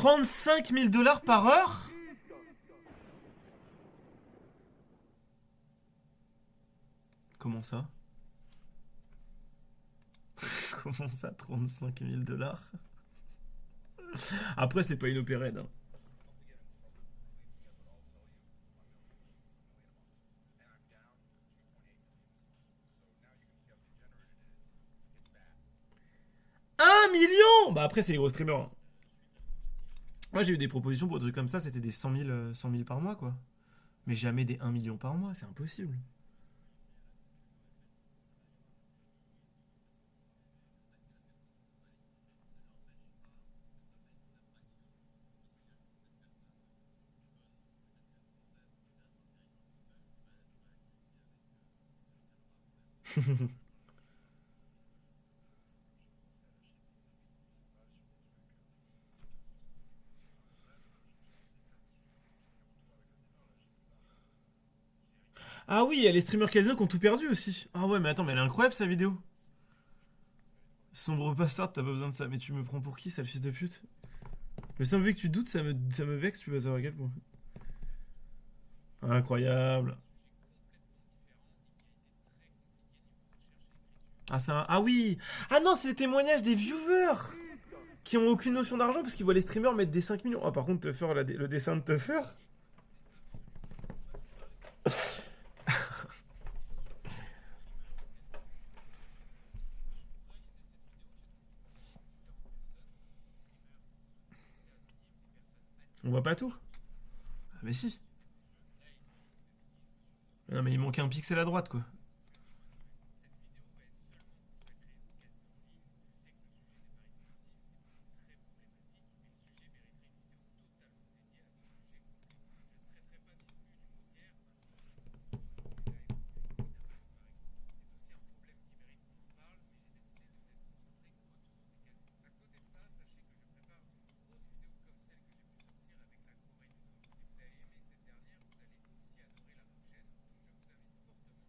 35 000 $ par heure? Comment ça? Comment ça, 35 000 $? Après, c'est pas une opérette. Hein. Un million! Bah après, c'est les gros streamers. Hein. Moi, j'ai eu des propositions pour des trucs comme ça, c'était des 100 000 par mois, quoi. Mais jamais des 1 million par mois, c'est impossible. Ah oui, il y a les streamers casino qui ont tout perdu aussi. Ah ouais, mais attends, mais elle est incroyable sa vidéo. Sombre bastard, t'as pas besoin de ça. Mais tu me prends pour qui, sale fils de pute? Le simple fait que tu doutes, ça me vexe, tu vas savoir à quel point. Incroyable. Ah, ah oui. Ah non, c'est les témoignages des viewers qui ont aucune notion d'argent parce qu'ils voient les streamers mettre des 5 millions. Ah, par contre, Tuffer, le dessin de Tuffer. On voit pas tout. Ah, mais si. Non, mais il manquait un pixel à droite, quoi.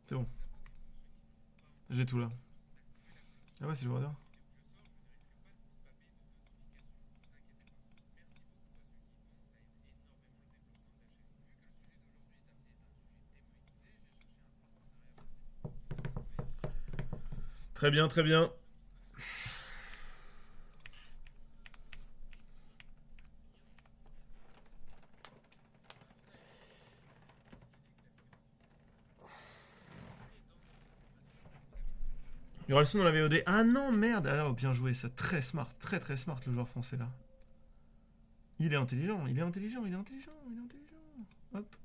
C'est bon. J'ai tout là. Ah ouais, c'est le radar. Très bien, très bien. Il y aura le son dans la VOD. Ah non, merde. Alors, bien joué, ça. Très smart, très très smart le joueur français là. Il est intelligent, il est intelligent, il est intelligent, il est intelligent. Hop.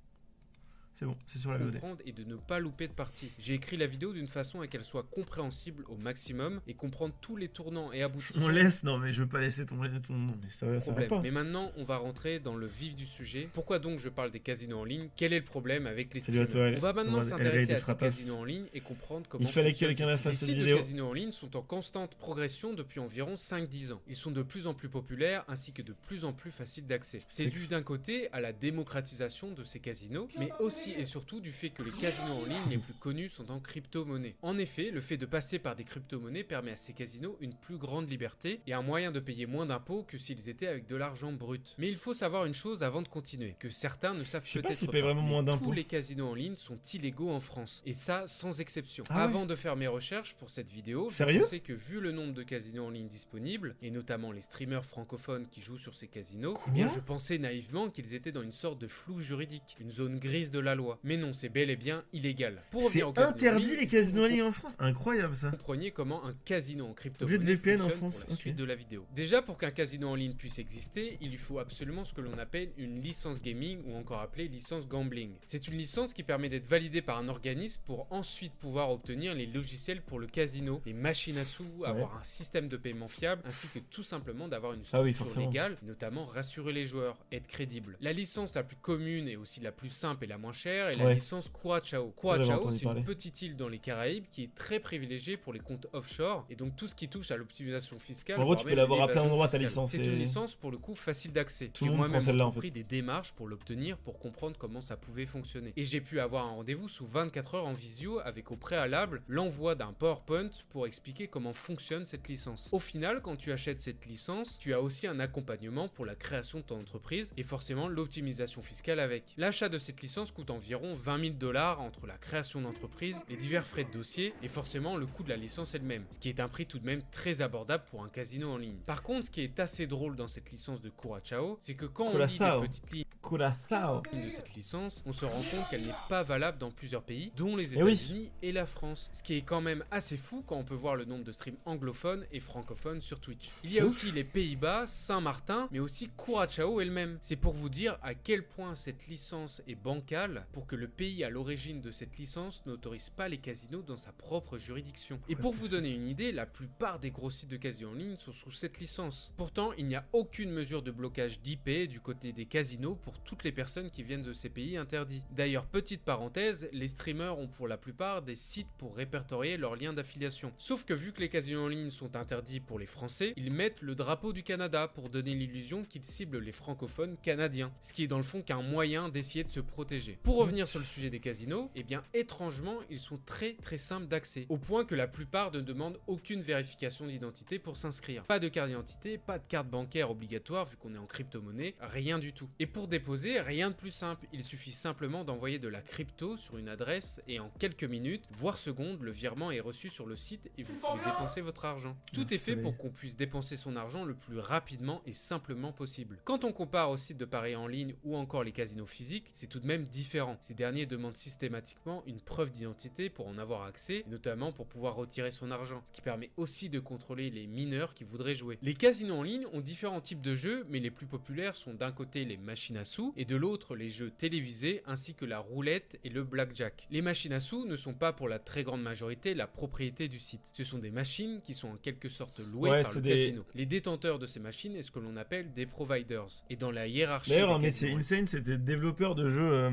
C'est bon, c'est sur la VOD. Comprendre et de ne pas louper de partie. J'ai écrit la vidéo d'une façon à qu'elle soit compréhensible au maximum et comprendre tous les tournants et aboutissants. On laisse, non mais je veux pas laisser ton nom, mais ça va pas. Mais maintenant, on va rentrer dans le vif du sujet. Pourquoi donc je parle des casinos en ligne? Quel est le problème avec les streamers? On va maintenant s'intéresser à ces casinos en ligne et comprendre comment il fallait que quelqu'un fasse cette vidéo. Les sites de casinos en ligne sont en constante progression depuis environ 5-10 ans. Ils sont de plus en plus populaires ainsi que de plus en plus faciles d'accès. C'est dû d'un côté à la démocratisation de ces casinos, mais aussi et surtout du fait que les casinos en ligne les plus connus sont en crypto-monnaie. En effet, le fait de passer par des crypto-monnaies permet à ces casinos une plus grande liberté et un moyen de payer moins d'impôts que s'ils étaient avec de l'argent brut. Mais il faut savoir une chose avant de continuer, que certains ne savent peut-être pas, vraiment moins d'impôts. Tous les casinos en ligne sont illégaux en France, et ça sans exception. Avant de faire mes recherches pour cette vidéo, je pensais que vu le nombre de casinos en ligne disponibles, et notamment les streamers francophones qui jouent sur ces casinos, eh bien je pensais naïvement qu'ils étaient dans une sorte de flou juridique, une zone grise de la loi. Mais non, c'est bel et bien illégal. C'est interdit les casinos en ligne en France. Incroyable ça. Comprenez comment un casino en crypto-monnaie VPN en France. Pour la suite de la vidéo. Déjà, pour qu'un casino en ligne puisse exister, il lui faut absolument ce que l'on appelle une licence gaming ou encore appelée licence gambling. C'est une licence qui permet d'être validée par un organisme pour ensuite pouvoir obtenir les logiciels pour le casino, les machines à sous, avoir un système de paiement fiable, ainsi que tout simplement d'avoir une structure légale, notamment rassurer les joueurs, être crédible. La licence la plus commune et aussi la plus simple et la moins chère cher est la Ouais. licence Curaçao. J'avais Curaçao, entendu c'est une parler. petite île dans les Caraïbes qui est très privilégiée pour les comptes offshore et donc tout ce qui touche à l'optimisation fiscale. En gros, voire tu peux même l'avoir à plein l'évasion d'endroits ta fiscale. licence. C'est et- une licence pour le coup facile d'accès. Tout le J'ai monde prend moi-même celle-là, en entrepris fait. des démarches pour l'obtenir pour comprendre comment ça pouvait fonctionner. Et j'ai pu avoir un rendez-vous sous 24 heures en visio avec au préalable l'envoi d'un PowerPoint pour expliquer comment fonctionne cette licence. Au final, quand tu achètes cette licence, tu as aussi un accompagnement pour la création de ton entreprise et forcément l'optimisation fiscale avec. L'achat de cette licence coûte environ 20 000 $ entre la création d'entreprise, les divers frais de dossier et forcément le coût de la licence elle-même, ce qui est un prix tout de même très abordable pour un casino en ligne. Par contre, ce qui est assez drôle dans cette licence de Curaçao, c'est que quand on lit Curaçao. les petites lignes Curaçao. de cette licence, on se rend compte qu'elle n'est pas valable dans plusieurs pays, dont les Eh oui. États-Unis et la France. Ce qui est quand même assez fou quand on peut voir le nombre de streams anglophones et francophones sur Twitch. Il y C'est a ouf. aussi les Pays-Bas, Saint-Martin, mais aussi Curaçao elle-même. C'est pour vous dire à quel point cette licence est bancale pour que le pays à l'origine de cette licence n'autorise pas les casinos dans sa propre juridiction. Et pour vous donner une idée, la plupart des gros sites de casinos en ligne sont sous cette licence. Pourtant, il n'y a aucune mesure de blocage d'IP du côté des casinos pour toutes les personnes qui viennent de ces pays interdits. D'ailleurs, petite parenthèse, les streamers ont pour la plupart des sites pour répertorier leurs liens d'affiliation. Sauf que vu que les casinos en ligne sont interdits pour les Français, ils mettent le drapeau du Canada pour donner l'illusion qu'ils ciblent les francophones canadiens, ce qui est dans le fond qu'un moyen d'essayer de se protéger. Pour revenir sur le sujet des casinos, eh bien étrangement, ils sont très simples d'accès, au point que la plupart ne demandent aucune vérification d'identité pour s'inscrire. Pas de carte d'identité, pas de carte bancaire obligatoire vu qu'on est en crypto-monnaie, rien du tout. Et pour déposer, rien de plus simple, il suffit simplement d'envoyer de la crypto sur une adresse et en quelques minutes, voire secondes, le virement est reçu sur le site et vous pouvez dépenser votre argent. Tout est fait Soleil. pour qu'on puisse dépenser son argent le plus rapidement et simplement possible. Quand on compare aux sites de paris en ligne ou encore les casinos physiques, c'est tout de même différent. Ces derniers demandent systématiquement une preuve d'identité pour en avoir accès, notamment pour pouvoir retirer son argent, ce qui permet aussi de contrôler les mineurs qui voudraient jouer. Les casinos en ligne ont différents types de jeux, mais les plus populaires sont d'un côté les machines à sous et de l'autre les jeux télévisés ainsi que la roulette et le blackjack. Les machines à sous ne sont pas pour la très grande majorité la propriété du site. Ce sont des machines qui sont en quelque sorte louées Ouais, par le c'est des- casino. Les détenteurs de ces machines est ce que l'on appelle des providers. Et dans la hiérarchie D'ailleurs, des un métier casinos, insane, c'était développeur de jeux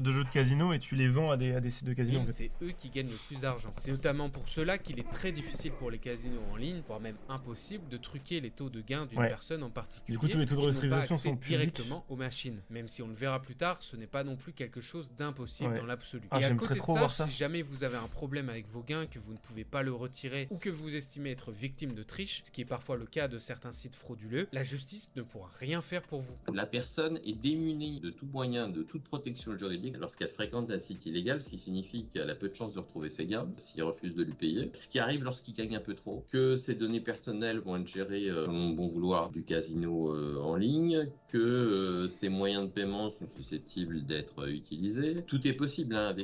de casino et tu les vends à des sites de casino. En fait. c'est eux qui gagnent le plus d'argent. C'est notamment pour cela qu'il est très difficile pour les casinos en ligne, voire même impossible, de truquer les taux de gain d'une Ouais. personne en particulier. Du coup, tous les taux de qui n'ont pas redistribution accès sont publics. directement aux machines. Même si on le verra plus tard, ce n'est pas non plus quelque chose d'impossible Ouais. dans l'absolu. Ah, Et à j'aimerais côté de trop ça, voir ça. si jamais vous avez un problème avec vos gains, que vous ne pouvez pas le retirer ou que vous estimez être victime de triche, ce qui est parfois le cas de certains sites frauduleux, la justice ne pourra rien faire pour vous. La personne est démunie de tout moyen, de toute protection juridique lorsqu'elle fréquente un site illégal, ce qui signifie qu'elle a peu de chances de retrouver ses gains s'il refuse de lui payer. Ce qui arrive lorsqu'il gagne un peu trop, que ses données personnelles vont être gérées selon le bon vouloir du casino en ligne, que ses moyens de paiement sont susceptibles d'être utilisés. Tout est possible hein,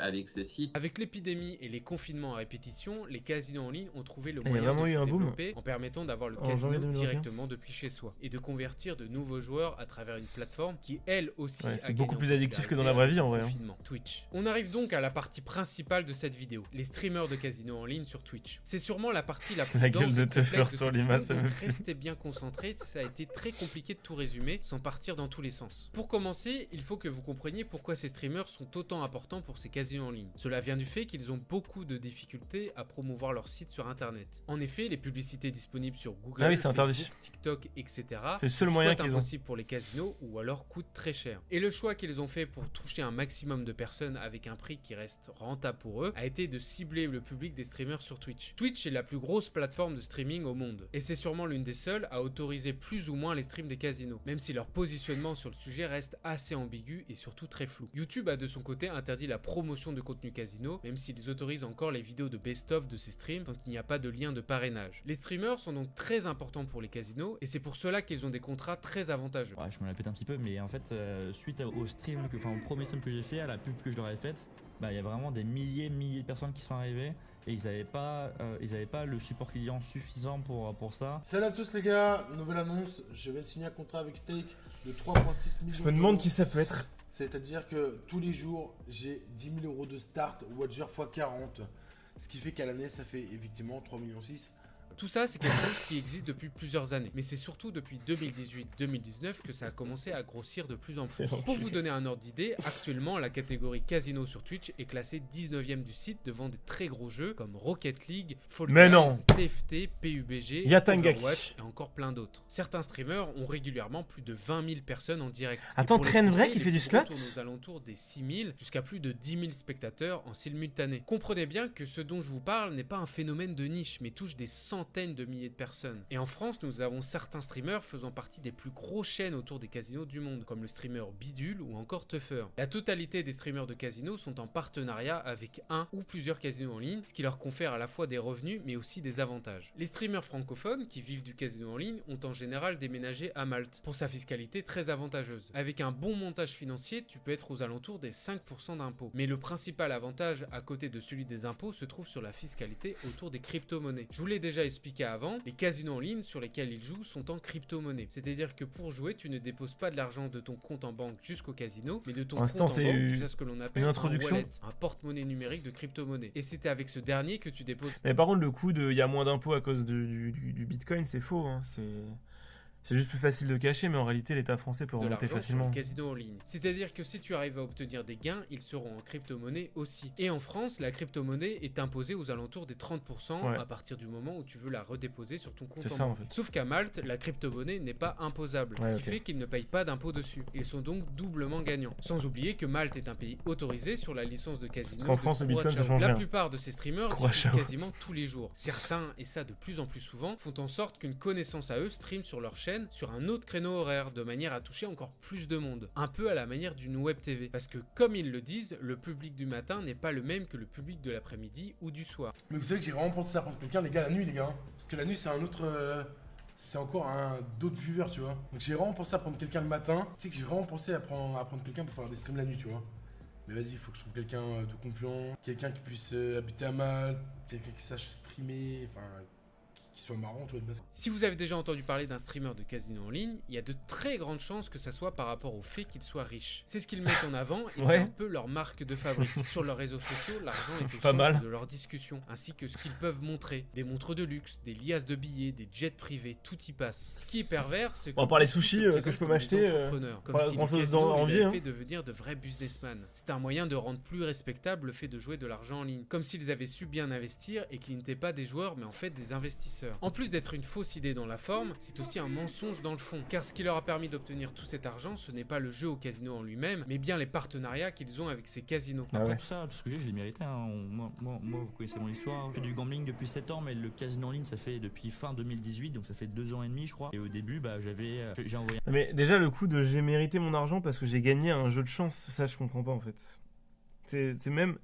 avec ces sites. Avec l'épidémie et les confinements à répétition, les casinos en ligne ont trouvé le Il y a moyen vraiment de eu se un boom développer en permettant d'avoir le en casino janvier 2021. directement depuis chez soi et de convertir de nouveaux joueurs à travers une plateforme qui elle aussi Ouais, a c'est gagné beaucoup en plus addictif que dans popularité la vraie vie, avec en le vrai, hein. confinement. Twitch. On arrive donc à la partie principale de cette vidéo, les streamers de casinos en ligne sur Twitch. C'est sûrement la partie la plus La gueule dense de et Teffer complexe de sur cette l'image, vidéo, ça me donc fait. restez bien concentrés, ça a été très compliqué de tout résumer sans partir dans tous les sens. Pour commencer, il faut que vous compreniez pourquoi ces streamers sont autant importants pour ces casinos en ligne. Cela vient du fait qu'ils ont beaucoup de difficultés à promouvoir leur site sur internet. En effet, les publicités disponibles sur Google, Ah oui, c'est interdit. Facebook, TikTok, etc. C'est le seul sont moyen soit qu'ils ont. impossibles pour les casinos ou alors coûtent très cher. Et le choix qu'ils ont fait pour toucher un maximum de personnes avec un prix qui reste rentable pour eux a été de cibler le public des streamers sur Twitch. Twitch est la plus grosse plateforme de streaming au monde et c'est sûrement l'une des seules à autoriser plus ou moins les streams des casinos, même si leur positionnement sur le sujet reste assez ambigu et surtout très flou. YouTube a de son côté interdit la promotion de contenu casino, même s'ils autorisent encore les vidéos de best-of de ces streams tant qu'il n'y a pas de lien de parrainage. Les streamers sont donc très importants pour les casinos et c'est pour cela qu'ils ont des contrats très avantageux. Ouais, je me la pète un petit peu, mais en fait, suite au stream, au premier stream que j'ai fait, à la pub que je leur ai faite, bah, il y a vraiment des milliers de personnes qui sont arrivées et ils n'avaient pas le support client suffisant pour ça. Salut à tous les gars, nouvelle annonce, je viens de signer un contrat avec Stake de 3,6 millions. Je me demande qui ça peut être. C'est-à-dire que tous les jours, j'ai 10 000 € de start, Watcher x 40. Ce qui fait qu'à l'année, ça fait effectivement 3,6 millions. Tout ça, c'est quelque chose qui existe depuis plusieurs années, mais c'est surtout depuis 2018-2019 que ça a commencé à grossir de plus en plus. Pour vous donner un ordre d'idée, actuellement, la catégorie casino sur Twitch est classée 19e du site devant des très gros jeux comme Rocket League, Fall Mais Guys, non. TFT, PUBG, Yatangaki. Overwatch et encore plein d'autres. Certains streamers ont régulièrement plus de 20 000 personnes en direct. Et Attends, pour les Train Français, Vrai qui les fait du plus gros slot tournent aux alentours des 6 000 jusqu'à plus de 10 000 spectateurs en simultané. Comprenez bien que ce dont je vous parle n'est pas un phénomène de niche, mais touche des centaines de milliers de personnes. Et en France, nous avons certains streamers faisant partie des plus grosses chaînes autour des casinos du monde, comme le streamer Bidule ou encore Tuffer. La totalité des streamers de casinos sont en partenariat avec un ou plusieurs casinos en ligne, ce qui leur confère à la fois des revenus mais aussi des avantages. Les streamers francophones qui vivent du casino en ligne ont en général déménagé à Malte pour sa fiscalité très avantageuse. Avec un bon montage financier, tu peux être aux alentours des 5% d'impôts. Mais le principal avantage à côté de celui des impôts se trouve sur la fiscalité autour des crypto-monnaies. Je vous l'ai déjà expliqué avant, les casinos en ligne sur lesquels ils jouent sont en crypto-monnaie. C'est-à-dire que pour jouer, tu ne déposes pas de l'argent de ton compte en banque jusqu'au casino, mais de ton compte en banque jusqu'à ce que l'on appelle un wallet, un porte-monnaie numérique de crypto-monnaie. Et c'était avec ce dernier que tu déposes. Mais par contre, le coup de il y a moins d'impôts à cause du Bitcoin, c'est faux. Hein. C'est juste plus facile de cacher, mais en réalité, l'État français peut de remonter l'argent facilement. sur le casino en ligne. C'est-à-dire que si tu arrives à obtenir des gains, ils seront en crypto-monnaie aussi. Et en France, la crypto-monnaie est imposée aux alentours des 30% à partir du moment où tu veux la redéposer sur ton compte en banque. En fait. Sauf qu'à Malte, la crypto-monnaie n'est pas imposable, ce qui fait qu'ils ne payent pas d'impôts dessus. Ils sont donc doublement gagnants. Sans oublier que Malte est un pays autorisé sur la licence de casino. Parce qu'en France, le Bitcoin, ça change La rien. plupart de ces streamers diffusent quasiment tous les jours. Certains, et ça de plus en plus souvent, font en sorte qu'une connaissance à eux stream sur leur chaîne sur un autre créneau horaire, de manière à toucher encore plus de monde. Un peu à la manière d'une web TV. Parce que comme ils le disent, le public du matin n'est pas le même que le public de l'après-midi ou du soir. Mais vous savez que j'ai vraiment pensé à prendre quelqu'un, les gars, la nuit, les gars. Parce que la nuit, c'est un autre. C'est encore d'autres viewers, tu vois. Donc j'ai vraiment pensé à prendre quelqu'un le matin. Tu sais que j'ai vraiment pensé à prendre quelqu'un pour faire des streams la nuit, tu vois. Mais vas-y, il faut que je trouve quelqu'un de confiant, quelqu'un qui puisse habiter à Malte, quelqu'un qui sache streamer, enfin. Qui soit marrant, tu vois, de base. Si vous avez déjà entendu parler d'un streamer de casino en ligne, il y a de très grandes chances que ça soit par rapport au fait qu'ils soient riches. C'est ce qu'ils mettent en avant et c'est un peu leur marque de fabrique. Sur leurs réseaux sociaux, l'argent est au centre de leurs discussions, ainsi que ce qu'ils peuvent montrer. Des montres de luxe, des liasses de billets, des jets privés, tout y passe. Ce qui est pervers, c'est que... On parle des sushis que je peux m'acheter, comme pas si grand chose les en vie. fait devenir de vrais businessmen. C'est un moyen de rendre plus respectable le fait de jouer de l'argent en ligne. Comme s'ils avaient su bien investir et qu'ils n'étaient pas des joueurs mais en fait des investisseurs. En plus d'être une fausse idée dans la forme, c'est aussi un mensonge dans le fond. Car ce qui leur a permis d'obtenir tout cet argent, ce n'est pas le jeu au casino en lui-même, mais bien les partenariats qu'ils ont avec ces casinos. Après tout ça, tout ce que j'ai, je l'ai mérité. Hein. Moi, vous connaissez mon histoire. Je fais du gambling depuis 7 ans, mais le casino en ligne, ça fait depuis fin 2018, donc ça fait 2 ans et demi, je crois. Et au début, j'ai envoyé. Mais déjà, le coup de j'ai mérité mon argent parce que j'ai gagné à un jeu de chance, ça, je comprends pas en fait. C'est même.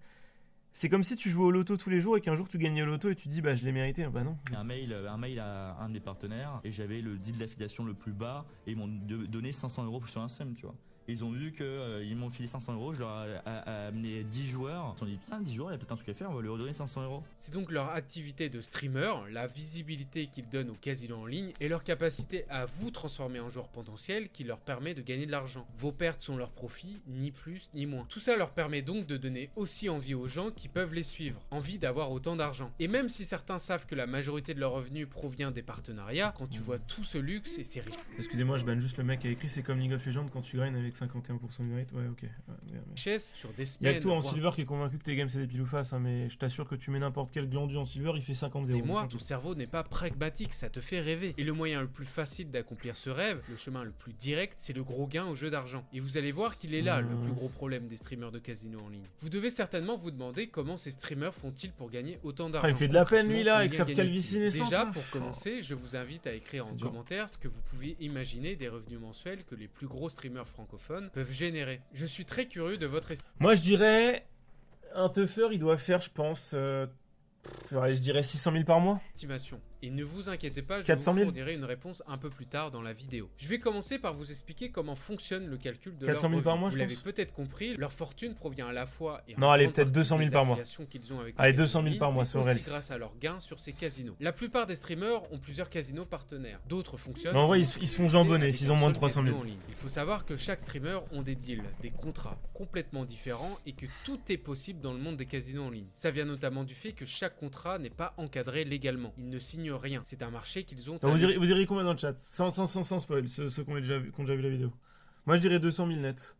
C'est comme si tu jouais au loto tous les jours et qu'un jour tu gagnais au loto et tu dis bah je l'ai mérité. Bah non. Un mail à un de mes partenaires et j'avais le deal d'affiliation le plus bas et ils m'ont donné 500 € sur un stream, tu vois. Ils ont vu qu'ils m'ont filé 500 €, je leur ai amené 10 joueurs. Ils se sont dit, putain, 10 joueurs, il y a peut-être un truc à faire, on va lui redonner 500 €. C'est donc leur activité de streamer, la visibilité qu'ils donnent au casino en ligne et leur capacité à vous transformer en joueur potentiel qui leur permet de gagner de l'argent. Vos pertes sont leurs profits, ni plus ni moins. Tout ça leur permet donc de donner aussi envie aux gens qui peuvent les suivre, envie d'avoir autant d'argent. Et même si certains savent que la majorité de leurs revenus provient des partenariats, quand tu vois tout ce luxe et ces riches. Excusez-moi, je banne juste le mec qui a écrit c'est comme League of Legends quand tu gagnes avec 51% de rate. Ouais, ok. Richesse sur des Il y semaines. a que toi en silver qui est convaincu que tes games c'est des pile ou face, hein, mais je t'assure que tu mets n'importe quel glandu en silver, il fait 50-0. Et moi, ton cerveau n'est pas pragmatique, ça te fait rêver. Et le moyen le plus facile d'accomplir ce rêve, le chemin le plus direct, c'est le gros gain au jeu d'argent. Et vous allez voir qu'il est là le plus gros problème des streamers de casino en ligne. Vous devez certainement vous demander comment ces streamers font-ils pour gagner autant d'argent. Il fait de la peine lui là, avec sa calvitie naissante. Déjà, pour commencer, je vous invite à écrire en commentaire ce que vous pouvez imaginer des revenus mensuels que les plus gros streamers francophones peuvent générer. Je suis très curieux de votre estimation. Moi je dirais un Tuffer il doit faire je pense je dirais 600 000 par mois. Et ne vous inquiétez pas, je 400 000. vous fournirai une réponse un peu plus tard dans la vidéo. Je vais commencer par vous expliquer comment fonctionne le calcul de 400 000 par mois, vous je l'avez pense. peut-être compris, leur fortune provient à la fois et en Non, allez, grande peut-être partie 200 000 des par mois. affiliations qu'ils ont avec les Allez, casinos 200 000 par mois, mais c'est aussi réaliste. grâce à leurs gains sur ces casinos. La plupart des streamers ont plusieurs casinos partenaires. D'autres fonctionnent. Mais en vrai, ils sont jambonnés avec s'ils ont un moins de seul 300 000. casino en ligne. Il faut savoir que chaque streamer ont des deals, des contrats complètement différents et que tout est possible dans le monde des casinos en ligne. Ça vient notamment du fait que chaque contrat n'est pas encadré légalement. Ils ne signent gagnent rien. C'est un marché qu'ils ont... Alors, vous direz combien dans le chat? Sans spoil, ceux qui ont déjà vu la vidéo. Moi je dirais 200 000 net.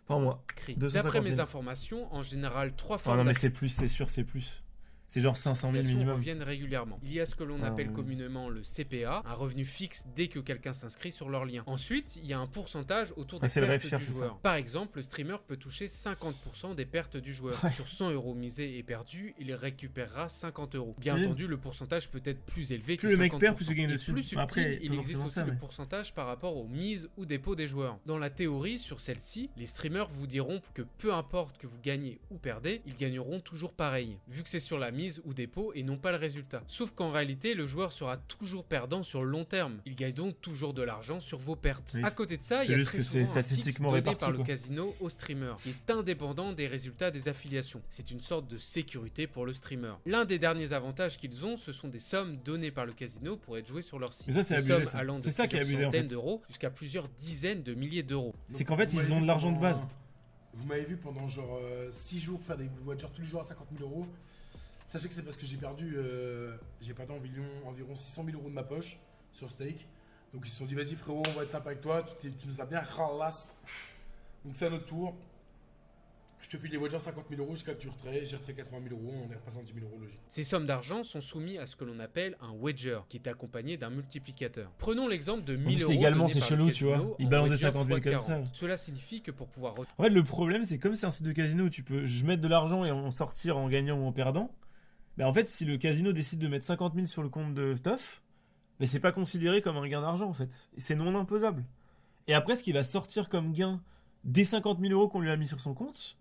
Par mois. 250 D'après 000. mes informations, en général, 3 Ah formes non mais c'est plus, c'est sûr, c'est plus. C'est genre 500 000 minimum. reviennent régulièrement. Il y a ce que l'on appelle oui. communément le CPA, un revenu fixe dès que quelqu'un s'inscrit sur leur lien. Ensuite, il y a un pourcentage autour des c'est le pertes ref share, du c'est ça. joueur. Par exemple, le streamer peut toucher 50% des pertes du joueur. Ouais. Sur 100 € misés et perdus, il récupérera 50 €. Bien C'est entendu, le pourcentage peut être plus élevé Plus que le mec 50%. perd, plus il gagne Et dessus. plus subtil, Après, il pas existe forcément aussi ça, le mais- pourcentage par rapport aux mises ou dépôts des joueurs. Dans la théorie, sur celle-ci, les streamers vous diront que peu importe que vous gagnez ou perdez, ils gagneront toujours pareil, vu que c'est sur la mise ou dépôt et non pas le résultat. Sauf qu'en réalité, le joueur sera toujours perdant sur le long terme. Il gagne donc toujours de l'argent sur vos pertes. Oui. À côté de ça, il C'est y a juste très que c'est souvent un fixe statistiquement donné réparti, par le quoi. casino au streamer, qui est indépendant des résultats des affiliations. C'est une sorte de sécurité pour le streamer. L'un des derniers avantages qu'ils ont, ce sont des sommes données par le casino pour être jouées sur leur site. Mais ça, c'est Des abusé, sommes ça. allant de C'est ça qui est plusieurs abusé, en fait. centaines d'euros jusqu'à plusieurs dizaines de milliers d'euros. C'est Donc, qu'en fait, vous ils m'avez ont de vu l'argent de pendant- base. Vous m'avez vu pendant genre 6 jours faire des watchers tous les jours à 50 000 €. Sachez que c'est parce que j'ai perdu environ 600 000 € de ma poche sur stake. Donc ils se sont dit vas-y frérot, on va être sympa avec toi, tu nous as bien ralasse. Donc c'est à notre tour. Je te file les watchers 50 000 € jusqu'à ce que tu retraites, j'ai retraité 80 000 €, on est repassé en 10 000 € logique. Ces sommes d'argent sont soumises à ce que l'on appelle un wager, qui est accompagné d'un multiplicateur. Prenons l'exemple de 1000 plus, € légalement, donnés c'est par le chelou, tu vois. casino Ils en balançaient wager 50 000 fois comme ça. 40. Cela signifie que pour pouvoir En fait, le problème, c'est comme c'est un site de casino où tu peux mettre de l'argent et en sortir en gagnant ou en perdant. En fait, si le casino décide de mettre 50 000 sur le compte de Stuff, c'est pas considéré comme un gain d'argent en fait. C'est non imposable. Et après, ce qui va sortir comme gain des 50 000 € qu'on lui a mis sur son compte,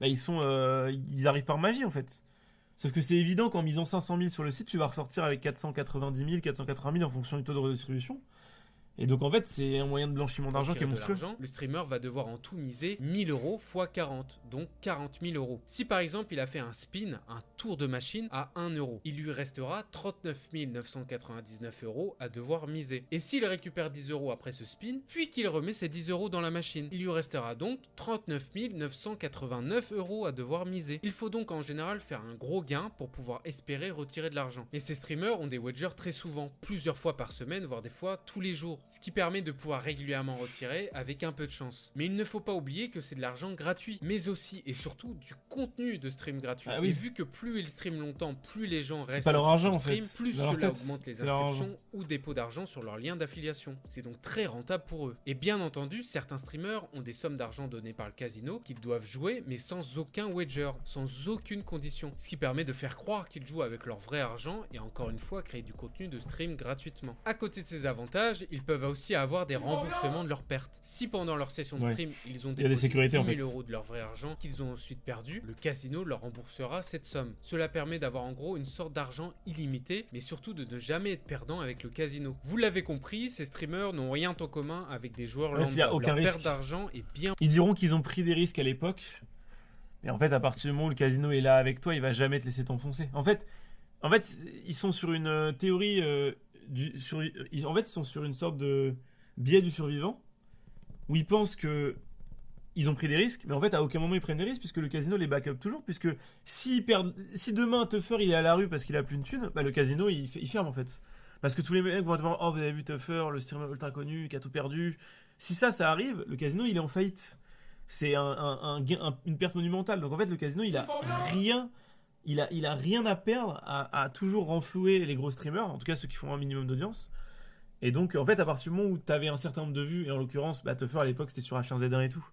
ils arrivent par magie en fait. Sauf que c'est évident qu'en misant 500 000 sur le site, tu vas ressortir avec 490 000, 480 000 en fonction du taux de redistribution. Et donc en fait, c'est un moyen de blanchiment d'argent qui est de monstrueux. l'argent, le streamer va devoir en tout miser 1000 € x 40, donc 40 000 €. Si par exemple il a fait un spin, un tour de machine à 1 €, il lui restera 39 999 € à devoir miser. Et s'il récupère 10 € après ce spin, puis qu'il remet ces 10 € dans la machine, il lui restera donc 39 989 € à devoir miser. Il faut donc en général faire un gros gain pour pouvoir espérer retirer de l'argent. Et ces streamers ont des wagers très souvent, plusieurs fois par semaine, voire des fois tous les jours. Ce qui permet de pouvoir régulièrement retirer avec un peu de chance. Mais il ne faut pas oublier que c'est de l'argent gratuit, mais aussi et surtout du contenu de stream gratuit. Ah oui. Et vu que plus ils streament longtemps, plus les gens restent pas leur sur argent, le en fait. stream, plus C'est dans leur cela tête. augmente les C'est leur inscriptions ou dépôts d'argent sur leur lien d'affiliation. C'est donc très rentable pour eux. Et bien entendu, certains streamers ont des sommes d'argent données par le casino qu'ils doivent jouer, mais sans aucun wager, sans aucune condition. Ce qui permet de faire croire qu'ils jouent avec leur vrai argent et encore une fois créer du contenu de stream gratuitement. À côté de ces avantages, ils peuvent aussi avoir des remboursement de leurs pertes. Si pendant leur session de Ouais. stream, ils ont Il y a des déposé sécurités, 10 en 000 fait. € de leur vrai argent qu'ils ont ensuite perdu, le casino leur remboursera cette somme. Cela permet d'avoir en gros une sorte d'argent illimité, mais surtout de ne jamais être perdant avec le casino. Vous l'avez compris, ces streamers n'ont rien en commun avec des joueurs En fait, il y a lambda. aucun Leur perte risque. d'argent est bien Ils diront qu'ils ont pris des risques à l'époque, mais en fait, à partir du moment où le casino est là avec toi, il va jamais te laisser t'enfoncer. En fait, ils sont sur une théorie en fait, ils sont sur une sorte de biais du survivant où ils pensent que ils ont pris des risques, mais en fait, à aucun moment ils prennent des risques puisque le casino les back up toujours. Puisque si demain Tuffer il est à la rue parce qu'il a plus de thunes, le casino il ferme en fait. Parce que tous les mecs vont te voir, oh, vous avez vu Tuffer, le streamer ultra connu qui a tout perdu. Si ça arrive, le casino il est en faillite. C'est une perte monumentale. Donc en fait, le casino il a rien. Il a rien à perdre à toujours renflouer les gros streamers, en tout cas ceux qui font un minimum d'audience. Et donc, en fait, à partir du moment où tu avais un certain nombre de vues, et en l'occurrence, Tuffer à l'époque c'était sur H1Z1 et tout,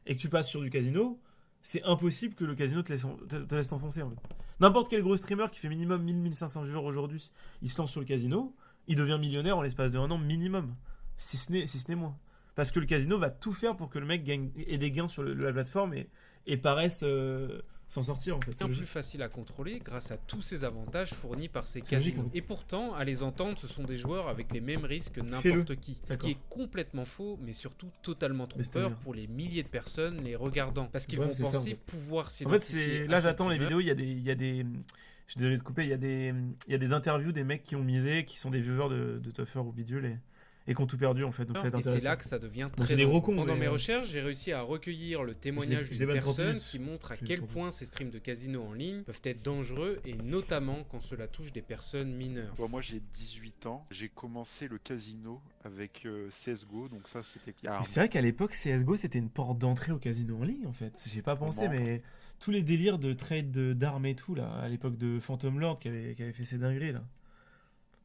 et que tu passes sur du casino, c'est impossible que le casino te laisse t'enfoncer en fait. N'importe quel gros streamer qui fait minimum 1000-1500 viewers aujourd'hui, il se lance sur le casino, il devient millionnaire en l'espace de 1 an minimum, si ce n'est moins. Parce que le casino va tout faire pour que le mec ait des gains sur la plateforme et paraisse s'en sortir en fait. C'est bien plus logique. facile à contrôler grâce à tous ces avantages fournis par ces C'est logique, casinos. en fait. Et pourtant, à les entendre, ce sont des joueurs avec les mêmes risques que Fais-le. n'importe qui. Ce D'accord. qui est complètement faux, mais surtout totalement Mais c'est trompeur bien. pour les milliers de personnes les regardant. Parce qu'ils Ouais, vont c'est ça, penser en fait. pouvoir En fait, s'identifier à là ces j'attends les streamers. vidéos, il y a des je suis désolé de couper, il y a des interviews des mecs qui ont misé, qui sont des viewers de Tuffer ou Bidule et qui ont tout perdu en fait. Donc ça va être Et c'est intéressant. là que ça devient Bon, très c'est des gros dangereux. cons, Pendant mais- mes recherches, j'ai réussi à recueillir le témoignage je l'ai d'une même 30 personne minutes. qui montre à Je l'ai quel 30 point ces streams de casino en ligne peuvent être dangereux, et notamment quand cela touche des personnes mineures. Bon, moi j'ai 18 ans, j'ai commencé le casino avec CSGO, donc ça c'était Mais c'est vrai qu'à l'époque, CSGO c'était une porte d'entrée au casino en ligne en fait. J'ai pas pensé, Comment mais tous les délires de trade d'armes et tout là, à l'époque de Phantom Lord qui avait fait ses dingueries là.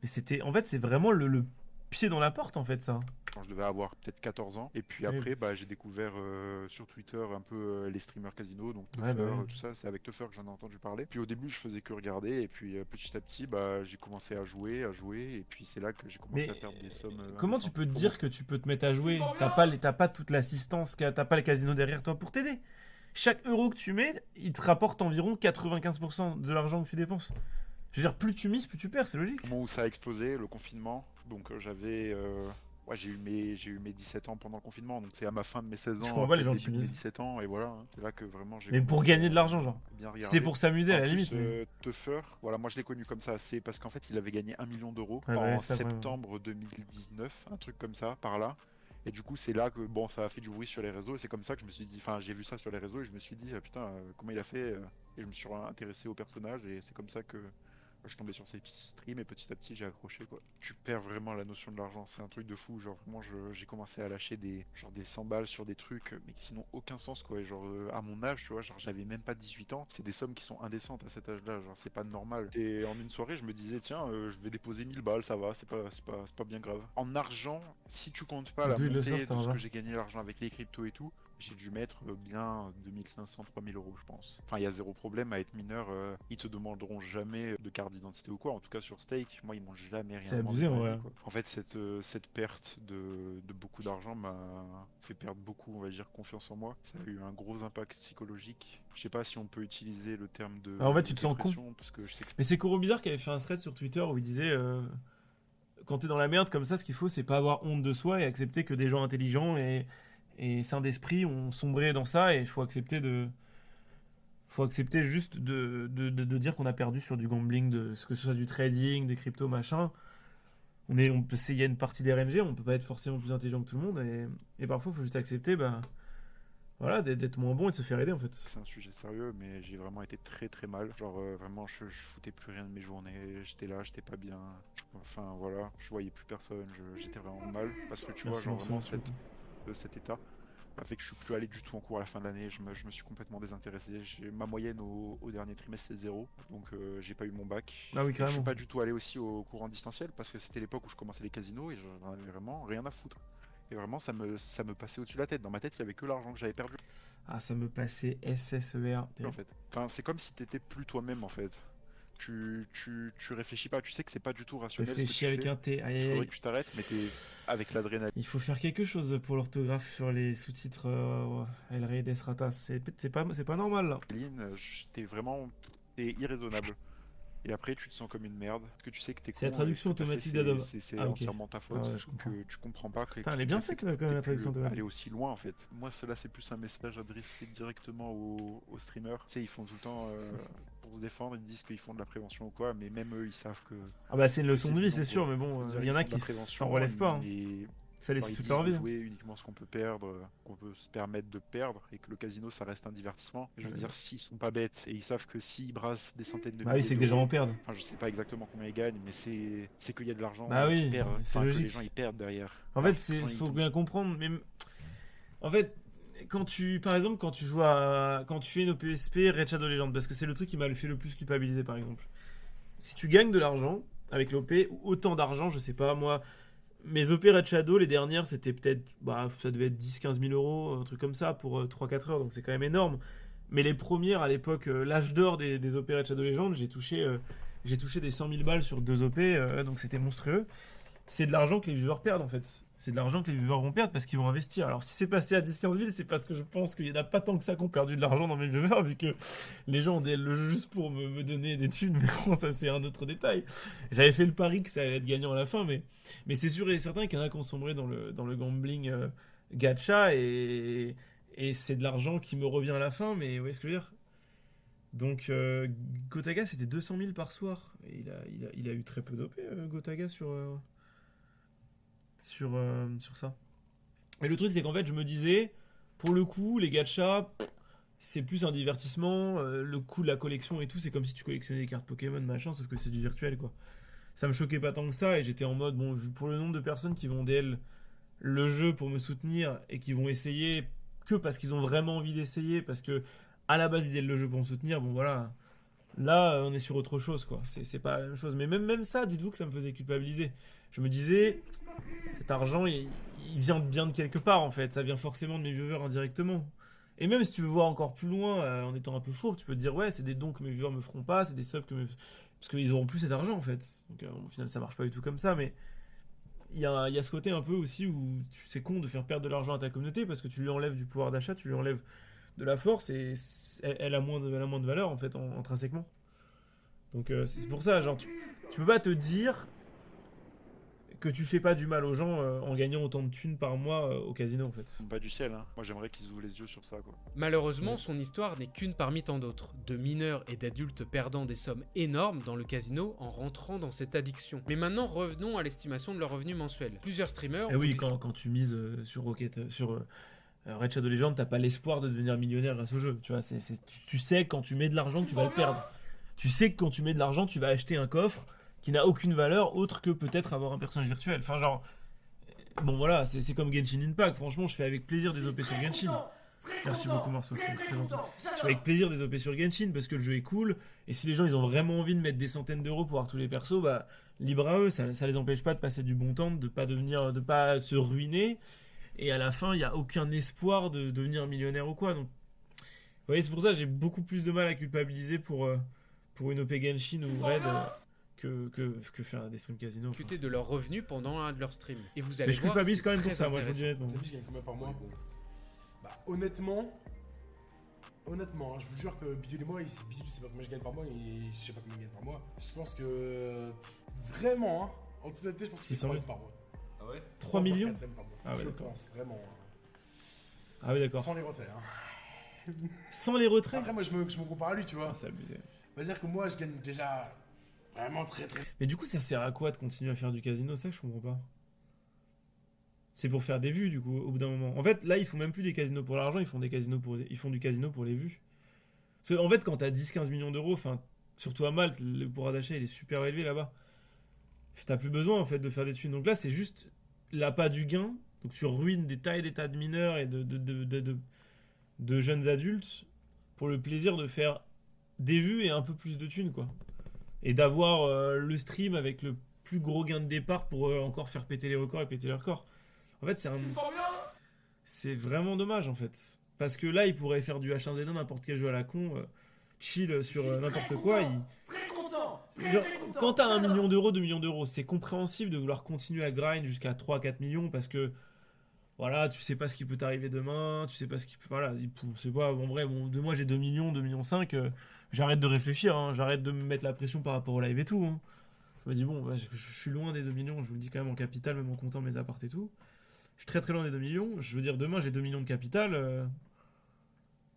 Mais c'était, en fait, c'est vraiment le pied dans la porte en fait ça. quand je devais avoir peut-être 14 ans. Et puis Terrible. après, bah, j'ai découvert sur Twitter un peu les streamers casino, donc Ouais, Tuffer, bah ouais. tout ça. C'est avec Tuffer que j'en ai entendu parler. Puis au début, je faisais que regarder, et puis petit à petit, bah, j'ai commencé à jouer, et puis c'est là que j'ai commencé Mais à perdre des sommes. comment tu indécentes. peux te dire que tu peux te mettre à jouer? T'as pas toute l'assistance, t'as pas le casino derrière toi pour t'aider. Chaque euro que tu mets, il te rapporte environ 95% de l'argent que tu dépenses. Je veux dire, plus tu mises, plus tu perds, c'est logique. Au moment où ça a explosé, le confinement, donc j'avais. Ouais, j'ai eu mes 17 ans pendant le confinement, donc c'est à ma fin de mes 16 ans. Je comprends pas les gens peut-être qui début de mes misent. 17 ans, et voilà, hein, c'est là que vraiment j'ai. Mais pour commencé gagner à de l'argent, genre. bien C'est regarder. pour s'amuser à En la plus, limite. Mais... Tuffer, voilà, moi je l'ai connu comme ça, c'est parce qu'en fait il avait gagné 1 million d'euros Ouais, bah en ouais, ça, ouais, ouais. septembre 2019, un truc comme ça, par là. Et du coup, c'est là que bon, ça a fait du bruit sur les réseaux, et c'est comme ça que je me suis dit, enfin, j'ai vu ça sur les réseaux et je me suis dit, ah, putain, comment il a fait et je me suis intéressé au personnage, et c'est comme ça que je suis tombé sur ses petits streams, et petit à petit j'ai accroché quoi. Tu perds vraiment la notion de l'argent, c'est un truc de fou, genre vraiment j'ai commencé à lâcher des 100 balles sur des trucs mais qui n'ont aucun sens quoi, et genre à mon âge, tu vois, genre j'avais même pas 18 ans, c'est des sommes qui sont indécentes à cet âge-là, genre c'est pas normal. Et en une soirée, je me disais tiens, je vais déposer 1000 balles, ça va, c'est pas bien grave. En argent, si tu comptes pas la D'où il le montée sort, de cet ce argent que j'ai gagné l'argent avec les cryptos et tout, j'ai dû mettre bien 2500, 3000 euros, je pense. Enfin, il y a zéro problème à être mineur. Ils te demanderont jamais de carte d'identité ou quoi. En tout cas, sur Stake, moi, ils m'ont jamais rien C'est demandé abusé, de ma en vie, vrai. quoi. En fait, cette perte de beaucoup d'argent m'a fait perdre beaucoup, on va dire, confiance en moi. Ça a eu un gros impact psychologique. Je sais pas si on peut utiliser le terme de. Alors, en fait, tu te sens con. dépression, parce que je sais que Mais c'est Koro Bizarre qui avait fait un thread sur Twitter où il disait quand t'es dans la merde comme ça, ce qu'il faut, c'est pas avoir honte de soi et accepter que des gens intelligents et sains d'esprit ont sombré dans ça, et il faut accepter juste de dire qu'on a perdu sur du gambling, que ce soit du trading, des cryptos, machin. Il y a une partie des RNG, on peut pas être forcément plus intelligent que tout le monde, et parfois il faut juste accepter voilà, d'être moins bon et de se faire aider en fait. c'est un sujet sérieux, mais j'ai vraiment été très très mal. Genre vraiment, je foutais plus rien de mes journées. J'étais là, j'étais pas bien. Enfin voilà, je voyais plus personne. J'étais vraiment mal parce que tu vois, Merci, genre merci, vraiment merci. cet état a fait que je suis plus allé du tout en cours à la fin de l'année. Je me suis complètement désintéressé. Ma moyenne au dernier trimestre c'est 0, donc j'ai pas eu mon bac. Ah oui, Je suis carrément. pas du tout allé aussi au cours en distanciel parce que c'était l'époque où je commençais les casinos et j'en avais vraiment rien à foutre. Et vraiment, ça me passait au-dessus de la tête. Dans ma tête, il y avait que l'argent que j'avais perdu. Ah, ça me passait SSER. En fait. Enfin, c'est comme si t'étais plus toi-même en fait. Tu réfléchis pas, tu sais que c'est pas du tout rationnel. ce que Réfléchis tu avec fais. un T. Aïe, Il aïe, faudrait aïe. que tu t'arrêtes, mais t'es avec l'adrénaline. Il faut faire quelque chose pour l'orthographe sur les sous-titres El Rey des Ratas. C'est pas normal là. T'es irraisonnable. Et après, tu te sens comme une merde, parce que tu sais que t'es C'est la con, traduction et ce que t'as fait, automatique d'Adobe. C'est Ah, ok. entièrement ta faute, Ah ouais, je comprends. que tu comprends pas. Putain, elle est bien faite quand même la traduction automatique. Aller aussi loin en fait. Moi, cela c'est plus un message adressé directement aux streamers. Tu sais, ils font tout le temps pour se défendre, ils disent qu'ils font de la prévention ou quoi, mais même eux, ils savent que. Ah bah c'est une leçon c'est de vie, non, c'est sûr, mais bon, il y en a qui s'en relèvent pas. Hein. Mais Ça laisse genre, ils toute disent leur de vie. jouer uniquement ce qu'on peut perdre, qu'on peut se permettre de perdre, et que le casino ça reste un divertissement. Je veux Ouais. dire, s'ils sont pas bêtes et ils savent que s'ils brassent des centaines de Bah oui, milliers c'est que des gens d'euros, en perdent. enfin je sais pas exactement combien ils gagnent, mais c'est qu'il y a de l'argent Bah oui, qu'ils perdent, c'est enfin, que les logique. gens ils perdent derrière. En fait, il faut bien comprendre. Mais en fait, par exemple, quand tu fais une OPSP Red Shadow Legends, parce que c'est le truc qui m'a fait le plus culpabiliser, par exemple. Si tu gagnes de l'argent avec l'OP, ou autant d'argent, je sais pas, moi, mes OP Red Shadow, les dernières, c'était peut-être, ça devait être 10-15 000 euros, un truc comme ça, pour 3-4 heures, donc c'est quand même énorme. Mais les premières, à l'époque, l'âge d'or des OP Red Shadow Legends, j'ai touché des 100 000 balles sur 2 OP, donc c'était monstrueux. C'est de l'argent que les viewers perdent en fait. C'est de l'argent que les viewers vont perdre parce qu'ils vont investir. Alors si c'est passé à 10-15 000, c'est parce que je pense qu'il n'y en a pas tant que ça qui ont perdu de l'argent dans mes viewers, vu que les gens ont le jeu juste pour me donner des thunes, mais bon, ça c'est un autre détail. J'avais fait le pari que ça allait être gagnant à la fin, mais c'est sûr et certain qu'il y en a qui ont sombré dans le gambling gacha, et c'est de l'argent qui me revient à la fin, mais vous voyez ce que je veux dire. Donc Gotaga c'était 200 000 par soir, et il a eu très peu d'OP Gotaga sur... sur ça. Et le truc, c'est qu'en fait, je me disais, pour le coup, les gachas, c'est plus un divertissement. Le coût de la collection et tout, c'est comme si tu collectionnais des cartes Pokémon, machin, sauf que c'est du virtuel, quoi. Ça me choquait pas tant que ça, et j'étais en mode, bon, vu pour le nombre de personnes qui vont DL le jeu pour me soutenir et qui vont essayer que parce qu'ils ont vraiment envie d'essayer, parce que à la base ils DL le jeu pour me soutenir, bon voilà. Là, on est sur autre chose, quoi. C'est pas la même chose. Mais même ça, dites-vous que ça me faisait culpabiliser. Je me disais, cet argent, il vient bien de quelque part, en fait. Ça vient forcément de mes viewers indirectement. Et même si tu veux voir encore plus loin, en étant un peu fourbe, tu peux te dire, ouais, c'est des dons que mes viewers me feront pas, c'est des subs que parce qu'ils auront plus cet argent, en fait. Donc, au final, ça marche pas du tout comme ça, mais il y a ce côté un peu aussi où c'est con de faire perdre de l'argent à ta communauté parce que tu lui enlèves du pouvoir d'achat, tu lui enlèves de la force et elle a moins de valeur, en fait, intrinsèquement. Donc, c'est pour ça, genre, tu peux pas te dire que tu fais pas du mal aux gens en gagnant autant de thunes par mois au casino, en fait. Bas du ciel, hein. Moi j'aimerais qu'ils ouvrent les yeux sur ça, quoi. Malheureusement, son histoire n'est qu'une parmi tant d'autres, de mineurs et d'adultes perdant des sommes énormes dans le casino en rentrant dans cette addiction. Mais maintenant, revenons à l'estimation de leur revenu mensuel. Plusieurs streamers... Et oui, quand tu mises sur Rocket, sur Red Shadow Legends, t'as pas l'espoir de devenir millionnaire grâce au jeu. Tu vois, tu sais quand tu mets de l'argent que tu vas le perdre. Tu sais que quand tu mets de l'argent, tu vas acheter un coffre qui n'a aucune valeur autre que peut-être avoir un personnage virtuel. Enfin, genre... Bon, voilà, c'est comme Genshin Impact. Franchement, je fais avec plaisir des OP sur Genshin. Merci beaucoup, Marceau, c'est très gentil. Je fais avec plaisir des OP sur Genshin parce que le jeu est cool. Et si les gens, ils ont vraiment envie de mettre des centaines d'euros pour avoir tous les persos, bah, libre à eux. Ça les empêche pas de passer du bon temps, de pas se ruiner. Et à la fin, il n'y a aucun espoir de devenir millionnaire ou quoi. Donc, vous voyez, c'est pour ça que j'ai beaucoup plus de mal à culpabiliser pour une OP Genshin ou Red que faire des streams casino. Discuter de leurs revenus pendant un de leurs streams. Et vous allez Mais je voir, culpabilise c'est quand même pour très ça, moi je vous intéressant. dis honnêtement. T'as vu, je gagne combien par mois? Bah, honnêtement, hein, je vous jure que Bidule et moi, Bidule sait pas combien je gagne par mois et je sais pas combien il gagne par mois. Je pense que vraiment, hein, en toute honnêteté, je pense que c'est 600 000 par mois. Ah ouais? 3 millions Par mois. Ah ouais, Je d'accord. pense, vraiment. Ah oui, d'accord. Sans les retraits. Hein. Sans les retraits. Après, moi, je me compare à lui, tu vois. Ah, c'est abusé. On va dire que moi, je gagne déjà vraiment très. Mais du coup, ça sert à quoi de continuer à faire du casino? Ça, je comprends pas. C'est pour faire des vues, du coup, au bout d'un moment. En fait, là, ils font même plus des casinos pour l'argent, ils font du casino pour les vues. Parce que, en fait, quand t'as 10-15 millions d'euros, enfin, surtout à Malte, le pouvoir d'achat, il est super élevé là-bas. T'as plus besoin, en fait, de faire des thunes. Donc là, c'est juste l'appât du gain. Donc tu ruines des tas de mineurs et de jeunes adultes pour le plaisir de faire des vues et un peu plus de thunes, quoi. Et d'avoir le stream avec le plus gros gain de départ pour encore faire péter les records et péter les records. En fait, c'est vraiment dommage, en fait. Parce que là, ils pourraient faire du H1Z1, n'importe quel jeu à la con, chill sur n'importe quoi. Genre, quand t'as 1 million d'euros, 2 millions d'euros, c'est compréhensible de vouloir continuer à grind jusqu'à 3-4 millions parce que voilà, tu sais pas ce qui peut t'arriver demain, tu sais pas ce qui peut. Voilà, c'est pas. Bon, bref, bon, de moi j'ai 2 millions, 2 millions 5, j'arrête de réfléchir, hein, j'arrête de me mettre la pression par rapport au live et tout. Hein. Je me dis, bon, bah, je suis loin des 2 millions, je vous le dis quand même en capital, même en comptant mes apparts et tout. Je suis très très loin des 2 millions. Je veux dire, demain j'ai 2 millions de capital.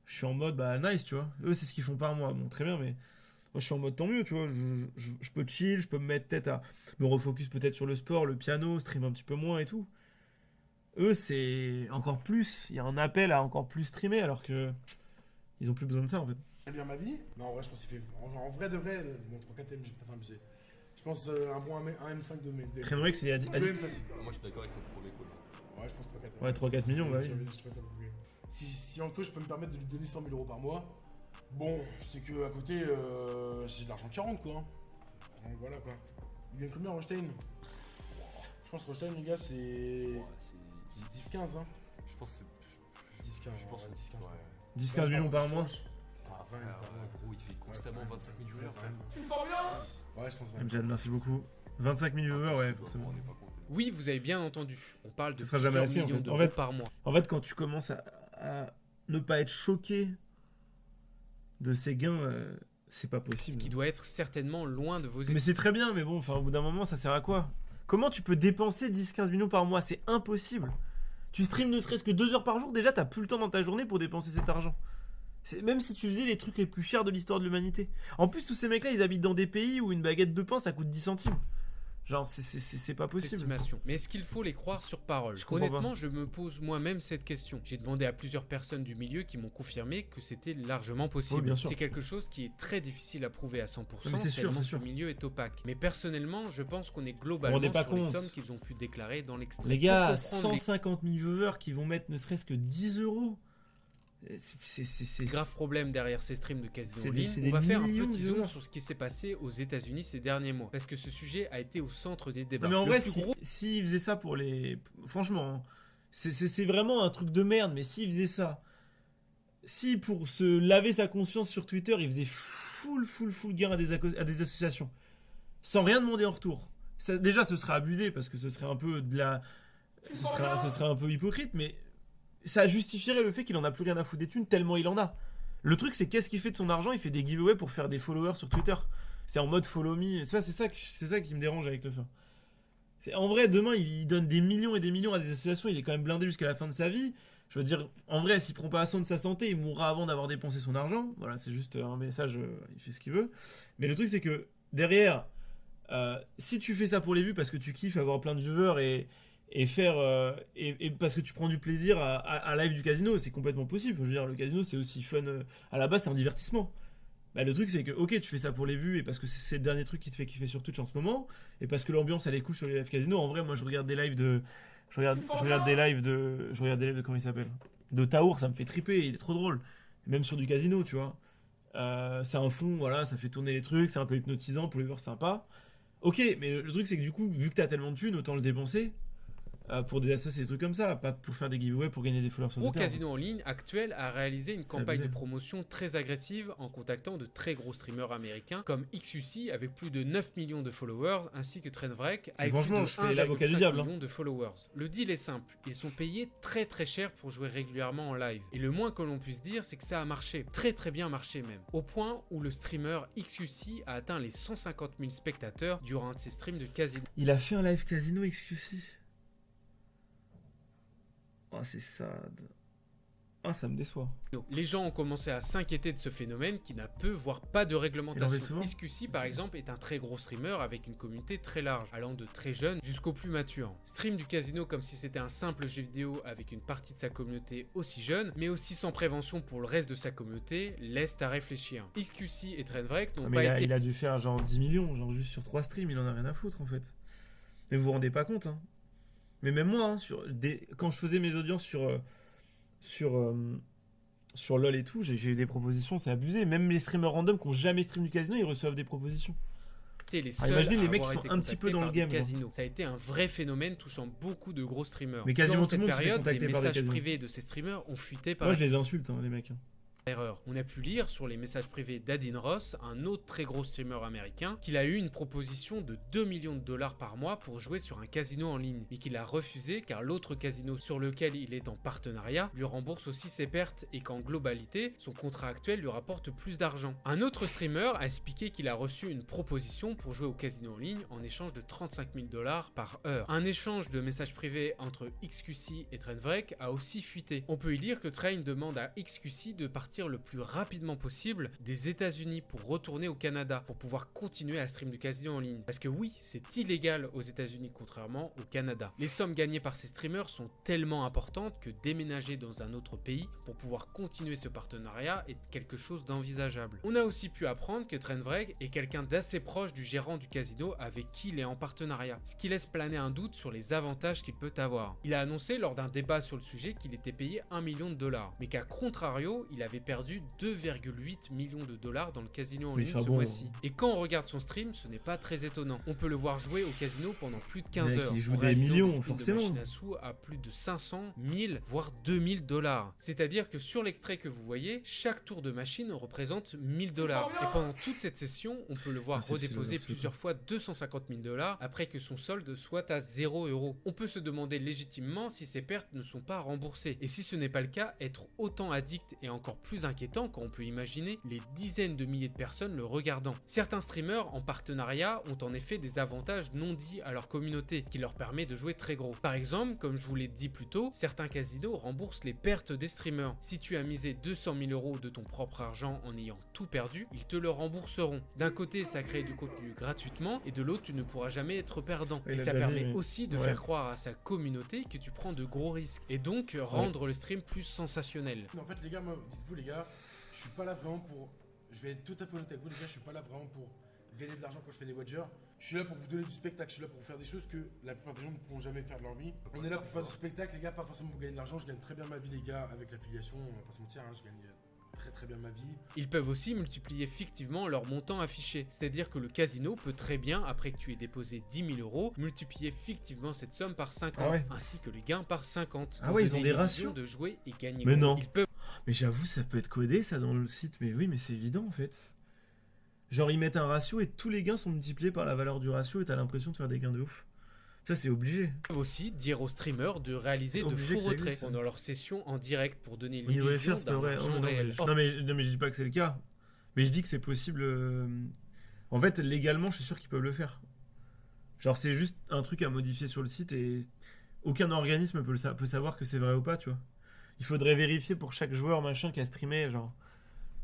Je suis en mode, bah, nice, tu vois. Eux, c'est ce qu'ils font par mois. Bon, très bien, mais moi, je suis en mode tant mieux, tu vois. Je peux chill, je peux me mettre tête à me refocus peut-être sur le sport, le piano, stream un petit peu moins et tout. Eux, c'est encore plus. Il y a un appel à encore plus streamer alors que ils ont plus besoin de ça, en fait. Très bien ma vie. Non, en vrai, je pense qu'il fait. En vrai de vrai, mon 3-4M, j'ai peut-être abusé. Je pense un bon 1 M5 de mes. Trainwreck, c'est 2 M, ça, c'est. Moi je suis d'accord avec ton premier call. Ouais, je pense 3-4. Ouais, 3-4 millions, bah oui. Je trouve ça beaucoup mieux. Si en tout, je peux me permettre de lui donner 100 000 euros par mois, bon, c'est que à côté, j'ai de l'argent qui rentre, quoi. Donc voilà, quoi. Il gagne combien, Rostein? Je pense que Rostein, les gars, c'est. Ouais, C'est 10-15, hein. je pense que c'est. 10-15, Je pense ouais, que 10-15. 10-15 millions par mois. Ah, 20 Ouais, par mois. gros, il fait constamment Ouais, 25 000 viewers ouais, quand même. Ouais, je pense 20. Mjad, merci beaucoup. 25 000 viewers, ouais, forcément. On n'est pas compté. Oui, vous avez bien entendu. On parle de Ce sera jamais plusieurs assez, en millions fait. d'euros En fait, par mois. En fait, quand tu commences à ne pas être choqué de ces gains, c'est pas Ce possible. qui doit être certainement loin de vos Mais c'est très bien, mais bon, enfin, au bout d'un moment, ça sert à quoi? Comment tu peux dépenser 10-15 millions par mois? C'est impossible. Tu streams ne serait-ce que 2 heures par jour, déjà, t'as plus le temps dans ta journée pour dépenser cet argent. Même si tu faisais les trucs les plus chers de l'histoire de l'humanité. En plus, tous ces mecs-là, ils habitent dans des pays où une baguette de pain, ça coûte 10 centimes. Genre, c'est pas possible. estimation. Mais est-ce qu'il faut les croire sur parole? Je comprends Honnêtement, je me pose moi-même cette question. J'ai demandé à plusieurs personnes du milieu qui m'ont confirmé que c'était largement possible. Oui, bien sûr. C'est quelque chose qui est très difficile à prouver à 100%, mais c'est sûr, tellement c'est sûr. ce milieu est opaque. Mais personnellement, je pense qu'on est Vous globalement rendez pas sur les compte. sommes qu'ils ont pu déclarer dans l'extrait. Les gars, Pour comprendre les 150 000 viewers qui vont mettre ne serait-ce que 10 euros. C'est graves problèmes derrière ces streams de casino C'est en des- ligne, c'est on des va faire un millions de petit zoom viewers. sur ce qui s'est passé aux États-Unis ces derniers mois, parce que ce sujet a été au centre des débats. Non, mais en Le vrai, plus si, gros s'ils faisaient ça pour les. Franchement, hein, c'est vraiment un truc de merde, mais s'ils faisaient ça. Si pour se laver sa conscience sur Twitter, ils faisaient full gain à des associations, sans rien demander en retour. Ça, déjà, ce serait abusé parce que ce serait un peu de la. Ce serait un peu hypocrite, mais ça justifierait le fait qu'il en a plus rien à foutre des thunes tellement il en a. Le truc, c'est qu'est-ce qu'il fait de son argent? Il fait des giveaways pour faire des followers sur Twitter. C'est en mode follow me. C'est ça qui me dérange avec Teuf. En vrai, demain, il donne des millions et des millions à des associations. Il est quand même blindé jusqu'à la fin de sa vie. Je veux dire, en vrai, s'il prend pas soin de sa santé, il mourra avant d'avoir dépensé son argent. Voilà, c'est juste un message. Il fait ce qu'il veut. Mais le truc, c'est que derrière, si tu fais ça pour les vues parce que tu kiffes avoir plein de viewers et faire et parce que tu prends du plaisir à live du casino, c'est complètement possible. Je veux dire, le casino, c'est aussi fun. À la base, c'est un divertissement. Bah, le truc, c'est que, ok, tu fais ça pour les vues et parce que c'est le dernier truc qui te fait kiffer sur Twitch en ce moment, et parce que l'ambiance elle est cool sur les lives casino. En vrai, moi, je regarde des lives de. Je regarde des lives de. Comment il s'appelle? De Taour, ça me fait triper, il est trop drôle. Même sur du casino, tu vois. C'est un fond, voilà, ça fait tourner les trucs, c'est un peu hypnotisant pour les joueurs sympa. Ok, mais le truc, c'est que du coup, vu que t'as tellement de thunes, autant le dépenser. Pour des associations, des trucs comme ça, pas pour faire des giveaways pour gagner des followers sur Pro Twitter. Casino en ligne actuel a réalisé une campagne abusé. de promotion très agressive en contactant de très gros streamers américains comme XUC avec plus de 9 millions de followers ainsi que Trendvrek avec plus franchement, de je fais l'avocat du 1,5 diable, hein. millions de followers. Le deal est simple, ils sont payés très très cher pour jouer régulièrement en live. Et le moins que l'on puisse dire, c'est que ça a marché, très bien marché même. Au point où le streamer XUC a atteint les 150 000 spectateurs durant un de ses streams de casino. Il a fait un live casino XQC. Oh, c'est sad. Ah, ça me déçoit. Les gens ont commencé à s'inquiéter de ce phénomène qui n'a peu, voire pas de Il en fait réglementation. souvent. XQC par exemple est un très gros streamer avec une communauté très large, allant de très jeunes jusqu'aux plus matures. Stream du casino comme si c'était un simple jeu vidéo avec une partie de sa communauté aussi jeune, mais aussi sans prévention pour le reste de sa communauté, laisse à réfléchir. XQC et Trendvrek n'ont Ah, mais pas il a, été il a dû faire genre 10 millions, genre juste sur 3 streams, il en a rien à foutre en fait. Mais vous vous rendez pas compte, hein. Mais même moi, hein, quand je faisais mes audiences sur LoL et tout, j'ai eu des propositions, c'est abusé. Même les streamers random qui n'ont jamais stream du casino, ils reçoivent des propositions. les Ah, seuls imaginez à les mecs avoir qui sont été un petit peu contactés dans par le des game, genre. casinos. Ça a été un vrai phénomène touchant beaucoup de gros streamers. Mais quasiment Durant tout le cette monde se fait période, des contacter par des messages casinos. privés de ces streamers ont fuité par Moi, je les insulte, hein, les mecs. erreur. On a pu lire sur les messages privés d'Adin Ross, un autre très gros streamer américain, qu'il a eu une proposition de 2 millions de dollars par mois pour jouer sur un casino en ligne, mais qu'il a refusé car l'autre casino sur lequel il est en partenariat lui rembourse aussi ses pertes et qu'en globalité, son contrat actuel lui rapporte plus d'argent. Un autre streamer a expliqué qu'il a reçu une proposition pour jouer au casino en ligne en échange de 35 000 dollars par heure. Un échange de messages privés entre XQC et Trendvrek a aussi fuité. On peut y lire que Train demande à XQC de partir le plus rapidement possible des États-Unis pour retourner au Canada pour pouvoir continuer à stream du casino en ligne. Parce que oui, c'est illégal aux États-Unis contrairement au Canada. Les sommes gagnées par ces streamers sont tellement importantes que déménager dans un autre pays pour pouvoir continuer ce partenariat est quelque chose d'envisageable. On a aussi pu apprendre que Trendvrek est quelqu'un d'assez proche du gérant du casino avec qui il est en partenariat, ce qui laisse planer un doute sur les avantages qu'il peut avoir. Il a annoncé lors d'un débat sur le sujet qu'il était payé 1 million de dollars, mais qu'à contrario, il avait perdu 2,8 millions de dollars dans le casino en Oui, ligne enfin ce bon. mois-ci. Et quand on regarde son stream, ce n'est pas très étonnant. On peut le voir jouer au casino pendant plus de 15 Mec, heures. il joue en des réalisant millions, spins forcément. de machines à sous à plus de 500, 1000, voire 2000 dollars. C'est-à-dire que sur l'extrait que vous voyez, chaque tour de machine représente 1000 dollars. Et pendant toute cette session, on peut le voir Ah, c'est redéposer excellent, plusieurs fois 250 000 dollars après que son solde soit à 0 €. On peut se demander légitimement si ces pertes ne sont pas remboursées. Et si ce n'est pas le cas, être autant addict et encore plus plus inquiétant quand on peut imaginer les dizaines de milliers de personnes le regardant. Certains streamers en partenariat ont en effet des avantages non dits à leur communauté qui leur permet de jouer très gros. Par exemple, comme je vous l'ai dit plus tôt, certains casinos remboursent les pertes des streamers. Si tu as misé 200 000 € de ton propre argent en ayant tout perdu, ils te le rembourseront. D'un côté, ça crée du contenu gratuitement et de l'autre, tu ne pourras jamais être perdant. Il Et a ça déjà dit, permet mais- aussi de Ouais. faire croire à sa communauté que tu prends de gros risques et donc rendre le stream plus sensationnel. Mais en fait, les gars, moi, dites-vous, les gars, je suis pas là vraiment pour. Je vais être tout à fait honnête avec vous, les gars, je suis pas là vraiment pour gagner de l'argent quand je fais des wagers. Je suis là pour vous donner du spectacle, je suis là pour vous faire des choses que la plupart des gens ne pourront jamais faire de leur vie. On est là pour faire du spectacle, les gars, pas forcément pour gagner de l'argent. Je gagne très bien ma vie, les gars, avec l'affiliation, on va pas se mentir, hein, je gagne très très bien ma vie. Ils peuvent aussi multiplier fictivement leur montant affiché, c'est-à-dire que le casino peut très bien, après que tu aies déposé 10 000 €, multiplier fictivement cette somme par 50, Ah ouais. ainsi que les gains par 50. Ah pour ouais, ils donner ont des l'illusion ratios. de jouer et gagner. Mais gros. non. Ils peuvent Mais j'avoue, ça peut être codé ça dans le site. Mais oui, mais c'est évident en fait. Genre ils mettent un ratio et tous les gains sont multipliés par la valeur du ratio et t'as l'impression de faire des gains de ouf. Ça c'est obligé. aussi dire aux streamers de réaliser de Obligé faux que ça retraits existe, ça. pendant leur session en direct pour donner Au niveau l'illusion FR c'est pas d'un vrai. argent Oh, non, réel. non, mais je dis pas que c'est le cas. Mais je dis que c'est possible. En fait, légalement, je suis sûr qu'ils peuvent le faire. Genre c'est juste un truc à modifier sur le site et aucun organisme peut savoir que c'est vrai ou pas, tu vois. Il faudrait vérifier pour chaque joueur machin qui a streamé, genre.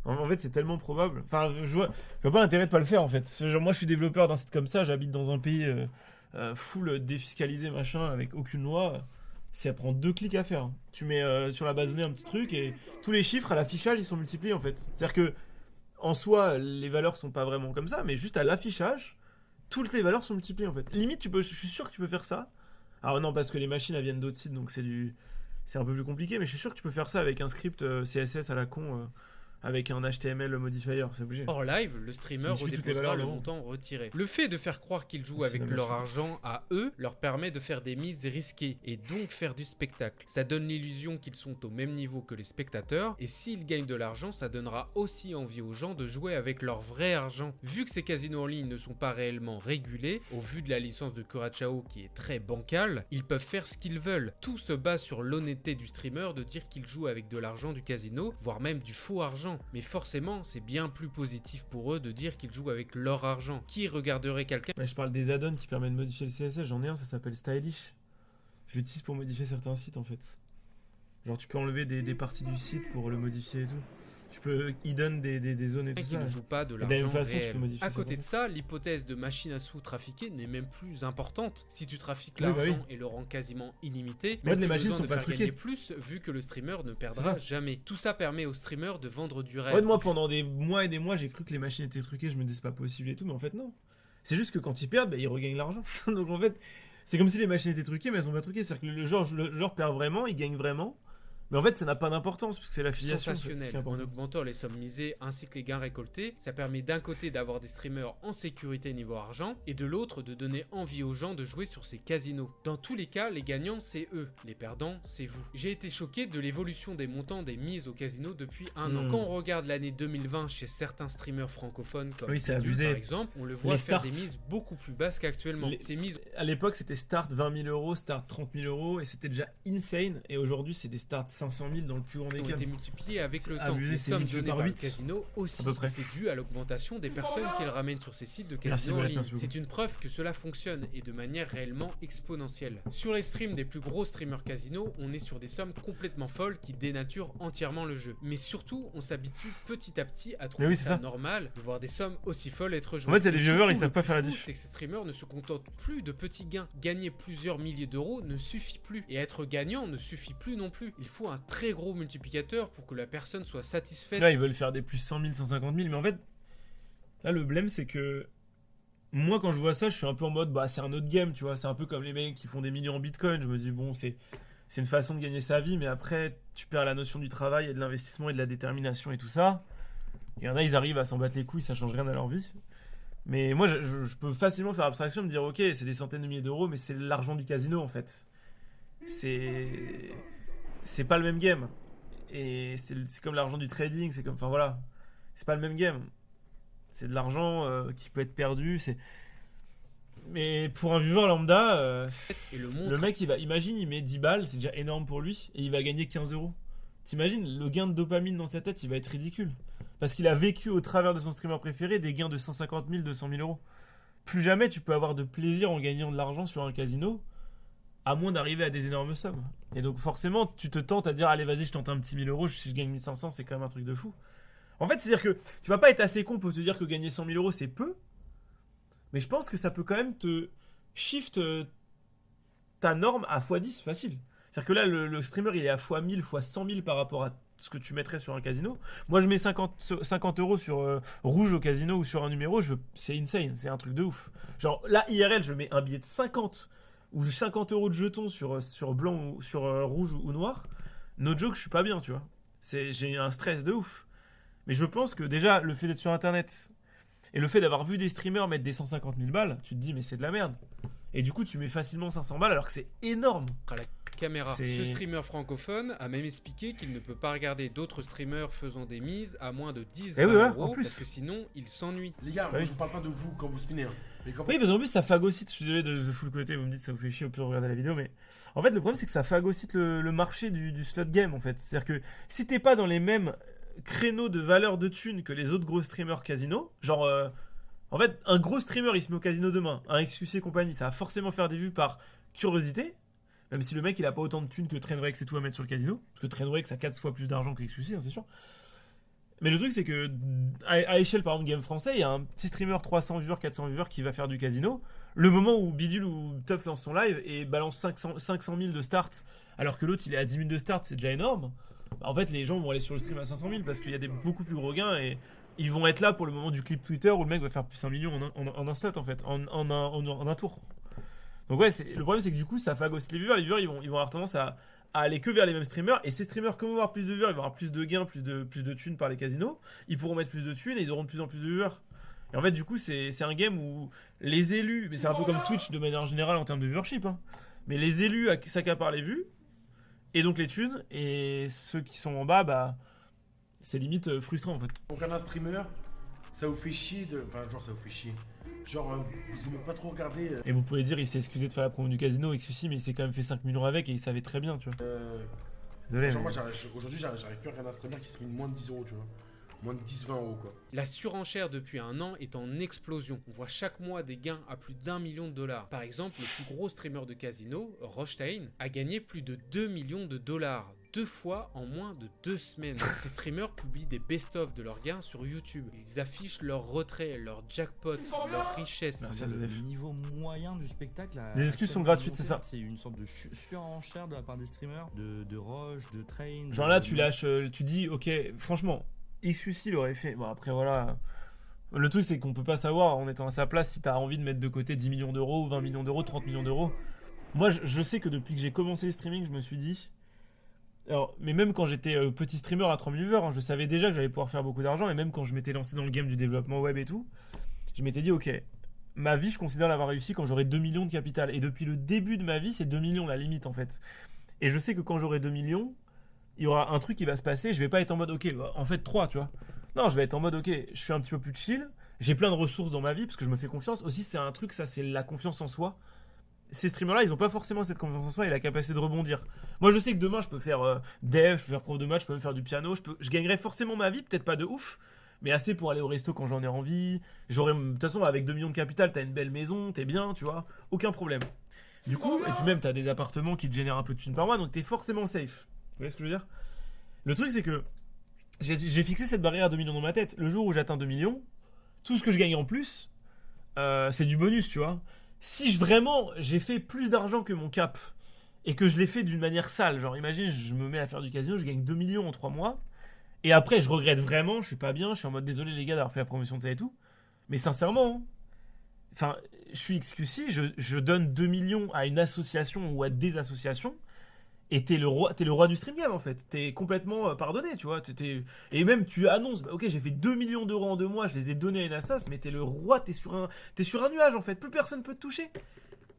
En fait, c'est tellement probable. Enfin, je vois pas l'intérêt de pas le faire en fait. Genre, moi, je suis développeur d'un site comme ça, j'habite dans un pays full défiscalisé machin avec aucune loi. Ça prend 2 clics à faire. Tu mets sur la base de données un petit truc et tous les chiffres à l'affichage ils sont multipliés en fait. C'est-à-dire que en soi, les valeurs sont pas vraiment comme ça, mais juste à l'affichage, toutes les valeurs sont multipliées en fait. Limite, je suis sûr que tu peux faire ça. Alors non, parce que les machines elles viennent d'autres sites, donc c'est un peu plus compliqué, mais je suis sûr que tu peux faire ça avec un script CSS à la con, avec un HTML modifier, c'est obligé. Hors live, le streamer Je me suis dit toutes les redéposera valeurs, le non. montant retiré. Le fait de faire croire qu'ils jouent C'est avec dommage. leur argent à eux leur permet de faire des mises risquées et donc faire du spectacle. Ça donne l'illusion qu'ils sont au même niveau que les spectateurs et s'ils gagnent de l'argent, ça donnera aussi envie aux gens de jouer avec leur vrai argent. Vu que ces casinos en ligne ne sont pas réellement régulés, au vu de la licence de Curaçao qui est très bancale, ils peuvent faire ce qu'ils veulent. Tout se base sur l'honnêteté du streamer de dire qu'il joue avec de l'argent du casino, voire même du faux argent. Mais forcément, c'est bien plus positif pour eux de dire qu'ils jouent avec leur argent. Qui regarderait quelqu'un Ouais, je parle des add-ons qui permettent de modifier le CSS, j'en ai un, ça s'appelle Stylish. Je l'utilise pour modifier certains sites en fait. Genre tu peux enlever des parties du site pour le modifier et tout. Tu peux hidden des zones et tout qui ça. ne joue pas de Et de la même l'argent façon, tu réel. peux modifier À côté ça de ça, l'hypothèse de machine à sous trafiquée n'est même plus importante. Si tu trafiques Oui, bah l'argent oui. et le rend quasiment illimité, Ouais, même les plus machines besoin sont de pas faire truquées. gagner plus vu que le streamer ne C'est perdra ça. jamais. Tout ça permet au streamer de vendre du En rêve. fait, moi pendant des mois et des mois, j'ai cru que les machines étaient truquées, je me disais c'est pas possible et tout, mais en fait non. C'est juste que quand ils perdent, bah, ils regagnent l'argent. Donc en fait, c'est comme si les machines étaient truquées, mais elles sont pas truquées. C'est-à-dire que le joueur perd vraiment, il gagne vraiment. Mais en fait, ça n'a pas d'importance, parce que c'est l'affiliation en fait, ce qui est Sensationnel. En important. augmentant les sommes misées ainsi que les gains récoltés, ça permet d'un côté d'avoir des streamers en sécurité niveau argent et de l'autre de donner envie aux gens de jouer sur ces casinos. Dans tous les cas, les gagnants c'est eux, les perdants c'est vous. J'ai été choqué de l'évolution des montants des mises au casino depuis un an. Quand on regarde l'année 2020 chez certains streamers francophones comme Oui, c'est Bidule, abusé. par exemple, on le voit Les faire des starts. mises beaucoup plus basses qu'actuellement. Les- Ces mises À l'époque, c'était start 20 000 €, start 30 000 €, et c'était déjà insane. Et aujourd'hui, c'est des starts 500 000 dans le plus grand des ont cas. été multipliés avec C'est le temps. abusé, Les c'est sommes multiplié données par par le 8, casino aussi. à peu près. Et c'est dû à l'augmentation des personnes qu'ils ramènent sur ces sites de Merci, casino en Bolette, ligne. merci beaucoup. C'est une preuve que cela fonctionne et de manière réellement exponentielle. Sur les streams des plus gros streamers casino, on est sur des sommes complètement folles qui dénaturent entièrement le jeu. Mais surtout, on s'habitue petit à petit à trouver oui, c'est ça ça. normal de voir des sommes aussi folles être jouées. En fait, il y a des Et joueurs, surtout, ils savent le pas plus faire la fou, diff. c'est que ces streamers ne se contentent plus de petits gains. Gagner plusieurs milliers d'euros ne suffit plus. Et être gagnant ne suffit plus non plus. Il faut un très gros multiplicateur pour que la personne soit satisfaite. Là, ils veulent faire des plus 100 000, 150 000, mais en fait, là, le blême, c'est que moi, quand je vois ça, je suis un peu en mode, bah, c'est un autre game, tu vois. C'est un peu comme les mecs qui font des millions en bitcoin. Je me dis, bon, c'est une façon de gagner sa vie, mais après, tu perds la notion du travail et de l'investissement et de la détermination et tout ça. Il y en a, ils arrivent à s'en battre les couilles, ça change rien à leur vie. Mais moi, je peux facilement faire abstraction, me dire, ok, c'est des centaines de milliers d'euros, mais c'est l'argent du casino, en fait. C'est pas le même game. Et c'est comme l'argent du trading, c'est comme, enfin voilà, c'est pas le même game. C'est de l'argent qui peut être perdu. Mais pour un viewer lambda, Et le monde le mec, imagine, il met 10 balles, c'est déjà énorme pour lui, et il va gagner 15 €. t'imagines, le gain de dopamine dans sa tête, il va être ridicule. Parce qu'il a vécu au travers de son streamer préféré des gains de 150 000, 200 000 euros. Plus jamais tu peux avoir de plaisir en gagnant de l'argent sur un casino, à moins d'arriver à des énormes sommes. Et donc forcément, tu te tentes à dire, allez vas-y, je tente un petit 1000 euros, si je gagne 1500, c'est quand même un truc de fou. En fait, c'est-à-dire que tu vas pas être assez con pour te dire que gagner 100 000 euros, c'est peu, mais je pense que ça peut quand même te shift ta norme à x10 facile. C'est-à-dire que là, le streamer, il est à x1000, x100 000 par rapport à ce que tu mettrais sur un casino. Moi, je mets 50 euros sur rouge au casino ou sur un numéro, c'est insane, c'est un truc de ouf. Genre, là, IRL, je mets un billet de 50 ou 50 euros de jetons sur blanc ou sur rouge ou noir. No joke, je suis pas bien, tu vois. J'ai un stress de ouf. Mais je pense que déjà, le fait d'être sur Internet et le fait d'avoir vu des streamers mettre des 150 000 balles, tu te dis, mais c'est de la merde. Et du coup, tu mets facilement 500 balles alors que c'est énorme. Caméra. C'est- Ce streamer francophone a même expliqué qu'il ne peut pas regarder d'autres streamers faisant des mises à moins de 10 Eh oui, ouais, euros en plus. parce que sinon il s'ennuie. Les gars, Bah moi, oui. je vous parle pas de vous quand vous spinnez. Hein. Mais quand Oui, parce qu'en plus, ça phagocyte. Je suis désolé de full côté, vous me dites ça vous fait chier au plus de regarder la vidéo, mais en fait, le problème, c'est que ça phagocyte le marché du slot game, en fait. C'est-à-dire que si t'es pas dans les mêmes créneaux de valeur de thunes que les autres gros streamers casino, genre, en fait, un gros streamer, il se met au casino demain, un XQC et compagnie, ça va forcément faire des vues par curiosité, même si le mec, il a pas autant de thunes que Trainwreck et tout à mettre sur le casino, parce que Trainwreck, ça a 4 fois plus d'argent que XQC, hein, c'est sûr. Mais le truc, c'est que à échelle, par exemple, game français, il y a un petit streamer 300 viewers, 400 viewers qui va faire du casino. Le moment où Bidule ou Tuff lance son live et balance 500 000 de start, alors que l'autre il est à 10 000 de start, c'est déjà énorme. Bah, en fait, les gens vont aller sur le stream à 500 000 parce qu'il y a des beaucoup plus gros gains et ils vont être là pour le moment du clip Twitter où le mec va faire plus 1 million en un slot en fait, en un tour. Donc ouais, le problème c'est que du coup ça phagocyte les viewers ils vont avoir tendance à aller que vers les mêmes streamers, et ces streamers, comme ils vont avoir plus de viewers, ils vont avoir plus de gains, plus de thunes par les casinos, ils pourront mettre plus de thunes et ils auront de plus en plus de viewers. Et en fait, du coup, c'est un game où les élus, mais c'est un peu comme Twitch de manière générale en termes de viewership, hein, mais les élus s'accaparent les vues, et donc les thunes, et ceux qui sont en bas, bah, c'est limite frustrant en fait. on regarde un streamer, ça vous fait chier de. Enfin, genre, ça vous fait chier. Genre, vous aimez pas trop regarder. Et vous pouvez dire, il s'est excusé de faire la promo du casino, XUC, mais il s'est quand même fait 5 millions avec, et il savait très bien, tu vois. Désolé. Genre, mais- moi, aujourd'hui, j'arrive plus à regarder un streamer qui se met moins de 10 euros, tu vois. Moins de 10-20 euros, quoi. La surenchère depuis un an est en explosion. On voit chaque mois des gains à plus d'1 million de dollars. Par exemple, le plus gros streamer de casino, Rochtain, a gagné plus de 2 millions de dollars. 2 fois en moins de 2 semaines. Ces streamers publient des best-of de leurs gains sur YouTube. Ils affichent leurs retraits, leurs jackpots, leurs richesses. Merci. C'est Ça, le c'est- niveau moyen du spectacle. Les excuses sont gratuites, c'est ça. C'est une sorte de surenchère de la part des streamers, de Roche, de Train. Genre là, tu lâches, tu dis, ok, franchement, XUC l'aurait fait. Bon, après, voilà. Le truc, c'est qu'on peut pas savoir, en étant à sa place, si t'as envie de mettre de côté 10 millions d'euros, 20 millions d'euros, 30 millions d'euros. Moi, je sais que depuis que j'ai commencé le streaming, je me suis dit. Alors, mais même quand j'étais petit streamer à 3000 viewers, hein, je savais déjà que j'allais pouvoir faire beaucoup d'argent. Et même quand je m'étais lancé dans le game du développement web et tout, je m'étais dit, ok, ma vie, je considère l'avoir réussi quand j'aurai 2 millions de capital. Et depuis le début de ma vie, c'est 2 millions la limite, en fait. Et je sais que quand j'aurai 2 millions, il y aura un truc qui va se passer. Je vais pas être en mode, ok, bah, en fait 3, tu vois. Non, je vais être en mode, ok, je suis un petit peu plus chill. J'ai plein de ressources dans ma vie parce que je me fais confiance. Aussi, c'est un truc, ça, c'est la confiance en soi. Ces streamers-là, ils ont pas forcément cette confiance en soi et la capacité de rebondir. Moi, je sais que demain, je peux faire dev, je peux faire prof de maths, je peux même faire du piano. Je gagnerai forcément ma vie, peut-être pas de ouf, mais assez pour aller au resto quand j'en ai envie. De toute façon, avec 2 millions de capital, t'as une belle maison, t'es bien, tu vois. Aucun problème. Du coup, et puis même, t'as des appartements qui te génèrent un peu de thunes par mois, donc t'es forcément safe. Vous voyez ce que je veux dire? Le truc, c'est que j'ai fixé cette barrière à 2 millions dans ma tête. Le jour où j'atteins 2 millions, tout ce que je gagne en plus, c'est du bonus, tu vois. Si vraiment j'ai fait plus d'argent que mon cap et que je l'ai fait d'une manière sale, genre imagine, je me mets à faire du casino, je gagne 2 millions en 3 mois, et après je regrette vraiment, je suis pas bien, je suis en mode désolé les gars d'avoir fait la promotion de ça et tout, mais sincèrement, hein, enfin, je suis XQC, je donne 2 millions à une association ou à des associations, et t'es le roi du stream game en fait. T'es complètement pardonné, tu vois. Et même tu annonces, bah, ok, j'ai fait 2 millions d'euros en 2 mois, je les ai donnés à une assoce, mais t'es le roi, t'es sur un nuage en fait. Plus personne peut te toucher.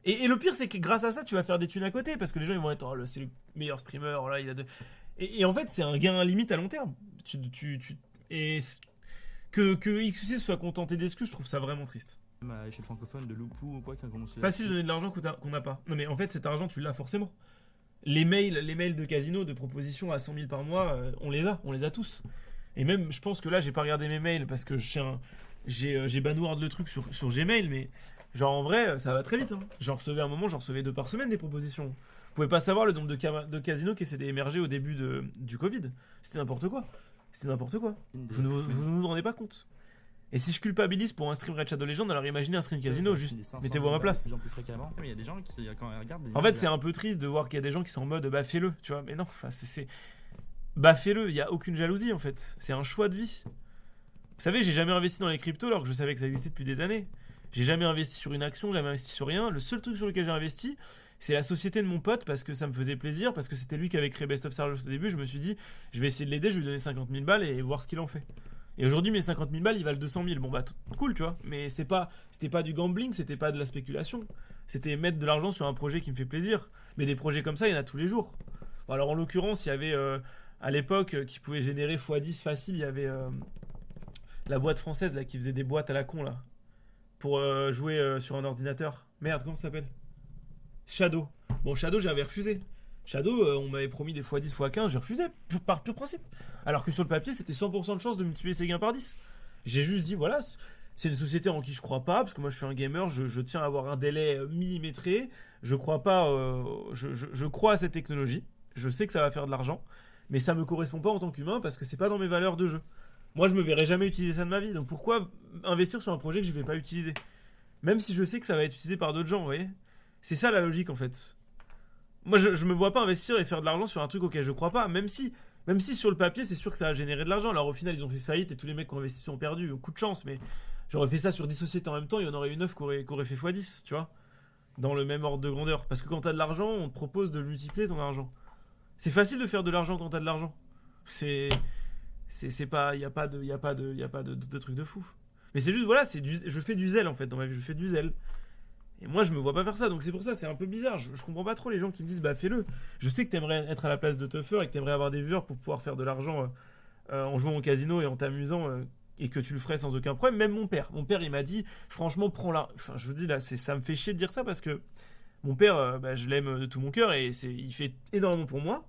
Et le pire, c'est que grâce à ça, tu vas faire des thunes à côté parce que les gens ils vont être, oh, c'est le meilleur streamer, là, il a de. Et en fait, c'est un gain limite à long terme. Et que XQC soit contenté d'excuses, je trouve ça vraiment triste. À l'échelle francophone de Loupou ou quoi qui a commencé. Facile de donner de l'argent qu'on n'a pas. Non mais en fait, cet argent, tu l'as forcément. Les mails de casino, de propositions à 100 000 par mois, on les a tous. Et même, je pense que là, j'ai pas regardé mes mails parce que j'ai banward le truc sur Gmail, mais genre en vrai, ça va très vite. Hein. J'en recevais 2 par semaine des propositions. Vous pouvez pas savoir le nombre de casinos qui essaient d'émerger au début du Covid. C'était n'importe quoi. Vous ne vous rendez pas compte. Et si je culpabilise pour un stream Red Shadow Legends, alors imaginez un stream casino, juste mettez-vous à ma place. De plus en plus fréquemment. Mais il y a des gens qui, quand ils regardent des En fait, c'est un peu triste de voir qu'il y a des gens qui sont en mode bah fais-le, tu vois. Mais non, enfin, bah fais-le, il n'y a aucune jalousie en fait. C'est un choix de vie. Vous savez, j'ai jamais investi dans les cryptos alors que je savais que ça existait depuis des années. J'ai jamais investi sur une action, jamais investi sur rien. Le seul truc sur lequel j'ai investi, c'est la société de mon pote parce que ça me faisait plaisir, parce que c'était lui qui avait créé Best of Sergio au début. Je me suis dit, je vais essayer de l'aider, je vais lui donner 50 000 balles et voir ce qu'il en fait. Et aujourd'hui, mes 50 000 balles, ils valent 200 000. Bon bah, cool, tu vois. Mais c'était pas du gambling, c'était pas de la spéculation. C'était mettre de l'argent sur un projet qui me fait plaisir. Mais des projets comme ça, il y en a tous les jours. Bon, alors en l'occurrence, il y avait à l'époque qui pouvait générer x10 facile. Il y avait la boîte française là qui faisait des boîtes à la con là pour jouer sur un ordinateur. Merde, comment ça s'appelle? Shadow. Bon, Shadow, j'avais refusé. Shadow, on m'avait promis des x10, x15, j'ai refusé par pur principe. Alors que sur le papier, c'était 100% de chance de multiplier ses gains par 10. J'ai juste dit, voilà, c'est une société en qui je crois pas, parce que moi je suis un gamer, je tiens à avoir un délai millimétré, je crois pas, je crois à cette technologie, je sais que ça va faire de l'argent, mais ça me correspond pas en tant qu'humain, parce que c'est pas dans mes valeurs de jeu. Moi je me verrai jamais utiliser ça de ma vie, donc pourquoi investir sur un projet que je vais pas utiliser? Même si je sais que ça va être utilisé par d'autres gens, vous voyez? C'est ça la logique en fait. Moi, je me vois pas investir et faire de l'argent sur un truc auquel je crois pas, même si sur le papier, c'est sûr que ça a généré de l'argent. Alors au final, ils ont fait faillite et tous les mecs qui ont investi ont perdu. Coup de chance, mais j'aurais fait ça sur 10 sociétés en même temps, il y en aurait eu 9 qui auraient fait x10, tu vois, dans le même ordre de grandeur. Parce que quand t'as de l'argent, on te propose de le multiplier ton argent. C'est facile de faire de l'argent quand t'as de l'argent. C'est pas, y a pas de truc de fou. Mais c'est juste, voilà, je fais du zèle en fait dans ma vie, je fais du zèle. Et moi, je me vois pas faire ça, donc c'est pour ça, c'est un peu bizarre. Je comprends pas trop les gens qui me disent, bah fais-le. Je sais que t'aimerais être à la place de Tuffer et que t'aimerais avoir des viewers pour pouvoir faire de l'argent en jouant au casino et en t'amusant et que tu le ferais sans aucun problème. Même mon père, il m'a dit, franchement, prends-la. Enfin, je vous dis là, ça me fait chier de dire ça parce que mon père, bah, je l'aime de tout mon cœur et il fait énormément pour moi.